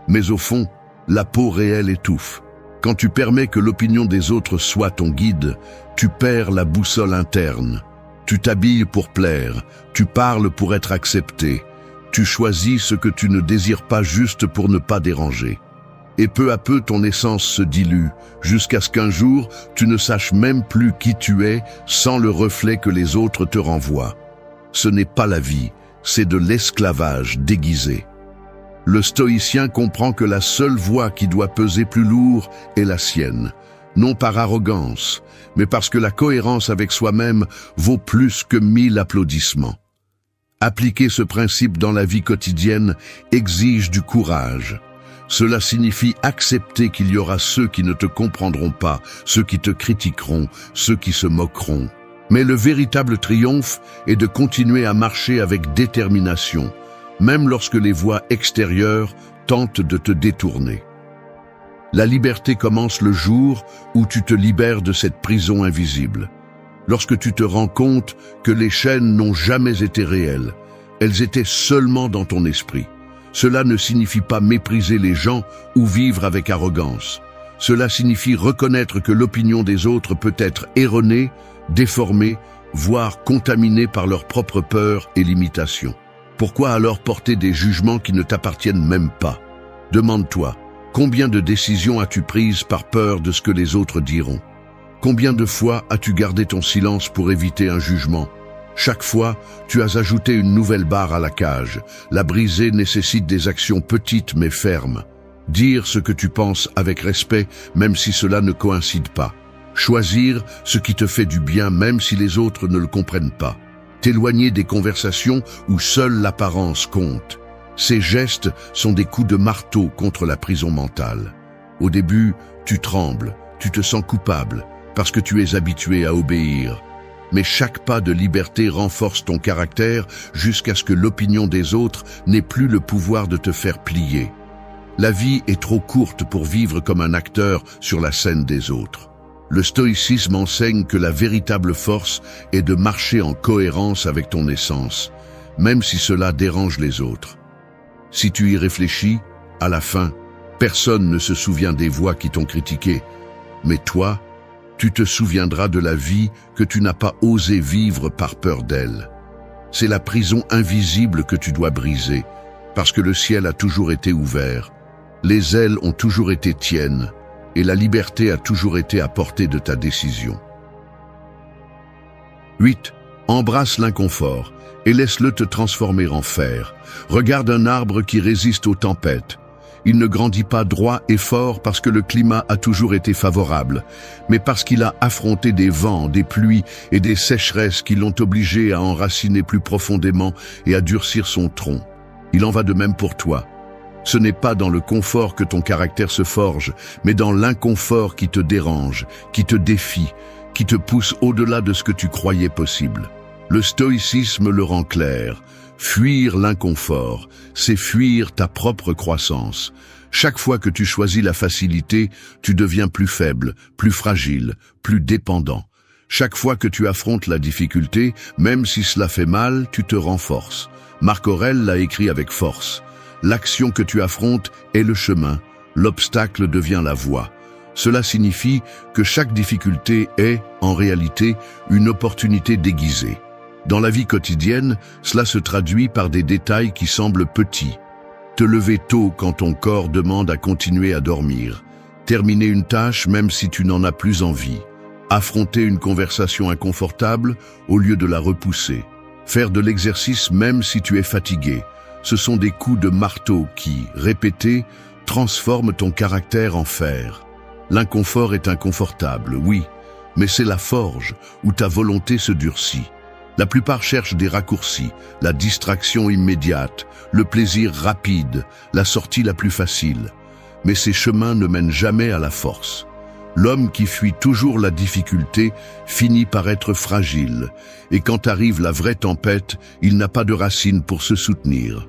Mais au fond, la peau réelle étouffe. Quand tu permets que l'opinion des autres soit ton guide, tu perds la boussole interne. Tu t'habilles pour plaire, tu parles pour être accepté, tu choisis ce que tu ne désires pas juste pour ne pas déranger. Et peu à peu ton essence se dilue, jusqu'à ce qu'un jour tu ne saches même plus qui tu es sans le reflet que les autres te renvoient. Ce n'est pas la vie, c'est de l'esclavage déguisé. Le stoïcien comprend que la seule voix qui doit peser plus lourd est la sienne, non par arrogance, mais parce que la cohérence avec soi-même vaut plus que 1000 applaudissements. Appliquer ce principe dans la vie quotidienne exige du courage. Cela signifie accepter qu'il y aura ceux qui ne te comprendront pas, ceux qui te critiqueront, ceux qui se moqueront. Mais le véritable triomphe est de continuer à marcher avec détermination, même lorsque les voix extérieures tentent de te détourner. La liberté commence le jour où tu te libères de cette prison invisible. Lorsque tu te rends compte que les chaînes n'ont jamais été réelles, elles étaient seulement dans ton esprit. Cela ne signifie pas mépriser les gens ou vivre avec arrogance. Cela signifie reconnaître que l'opinion des autres peut être erronée, déformée, voire contaminée par leur propre peur et limitation. Pourquoi alors porter des jugements qui ne t'appartiennent même pas? Demande-toi, combien de décisions as-tu prises par peur de ce que les autres diront? Combien de fois as-tu gardé ton silence pour éviter un jugement? Chaque fois, tu as ajouté une nouvelle barre à la cage. La briser nécessite des actions petites mais fermes. Dire ce que tu penses avec respect, même si cela ne coïncide pas. Choisir ce qui te fait du bien, même si les autres ne le comprennent pas. T'éloigner des conversations où seule l'apparence compte. Ces gestes sont des coups de marteau contre la prison mentale. Au début, tu trembles, tu te sens coupable, parce que tu es habitué à obéir. Mais chaque pas de liberté renforce ton caractère jusqu'à ce que l'opinion des autres n'ait plus le pouvoir de te faire plier. La vie est trop courte pour vivre comme un acteur sur la scène des autres. Le stoïcisme enseigne que la véritable force est de marcher en cohérence avec ton essence, même si cela dérange les autres. Si tu y réfléchis, à la fin, personne ne se souvient des voix qui t'ont critiqué, mais toi, tu te souviendras de la vie que tu n'as pas osé vivre par peur d'elle. C'est la prison invisible que tu dois briser, parce que le ciel a toujours été ouvert, les ailes ont toujours été tiennes, et la liberté a toujours été à portée de ta décision. 8. Embrasse l'inconfort et laisse-le te transformer en fer. Regarde un arbre qui résiste aux tempêtes. Il ne grandit pas droit et fort parce que le climat a toujours été favorable, mais parce qu'il a affronté des vents, des pluies et des sécheresses qui l'ont obligé à enraciner plus profondément et à durcir son tronc. Il en va de même pour toi. Ce n'est pas dans le confort que ton caractère se forge, mais dans l'inconfort qui te dérange, qui te défie, qui te pousse au-delà de ce que tu croyais possible. Le stoïcisme le rend clair. Fuir l'inconfort, c'est fuir ta propre croissance. Chaque fois que tu choisis la facilité, tu deviens plus faible, plus fragile, plus dépendant. Chaque fois que tu affrontes la difficulté, même si cela fait mal, tu te renforces. Marc Aurèle l'a écrit avec force. L'action que tu affrontes est le chemin, l'obstacle devient la voie. Cela signifie que chaque difficulté est, en réalité, une opportunité déguisée. Dans la vie quotidienne, cela se traduit par des détails qui semblent petits. Te lever tôt quand ton corps demande à continuer à dormir. Terminer une tâche même si tu n'en as plus envie. Affronter une conversation inconfortable au lieu de la repousser. Faire de l'exercice même si tu es fatigué. Ce sont des coups de marteau qui, répétés, transforment ton caractère en fer. L'inconfort est inconfortable, oui, mais c'est la forge où ta volonté se durcit. La plupart cherchent des raccourcis, la distraction immédiate, le plaisir rapide, la sortie la plus facile. Mais ces chemins ne mènent jamais à la force. L'homme qui fuit toujours la difficulté finit par être fragile, et quand arrive la vraie tempête, il n'a pas de racines pour se soutenir.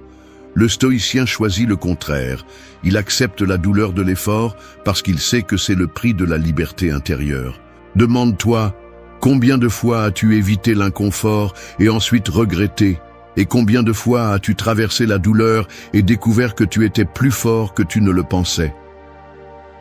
Le stoïcien choisit le contraire. Il accepte la douleur de l'effort parce qu'il sait que c'est le prix de la liberté intérieure. Demande-toi, combien de fois as-tu évité l'inconfort et ensuite regretté? Et combien de fois as-tu traversé la douleur et découvert que tu étais plus fort que tu ne le pensais?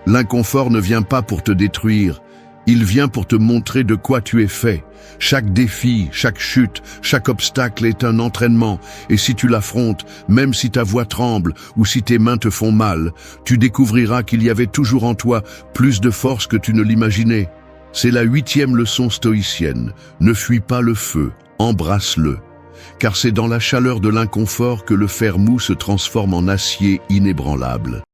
L'inconfort ne vient pas pour te détruire, il vient pour te montrer de quoi tu es fait. Chaque défi, chaque chute, chaque obstacle est un entraînement, et si tu l'affrontes, même si ta voix tremble ou si tes mains te font mal, tu découvriras qu'il y avait toujours en toi plus de force que tu ne l'imaginais. C'est la 8e leçon stoïcienne. Ne fuis pas le feu, embrasse-le. Car c'est dans la chaleur de l'inconfort que le fer mou se transforme en acier inébranlable.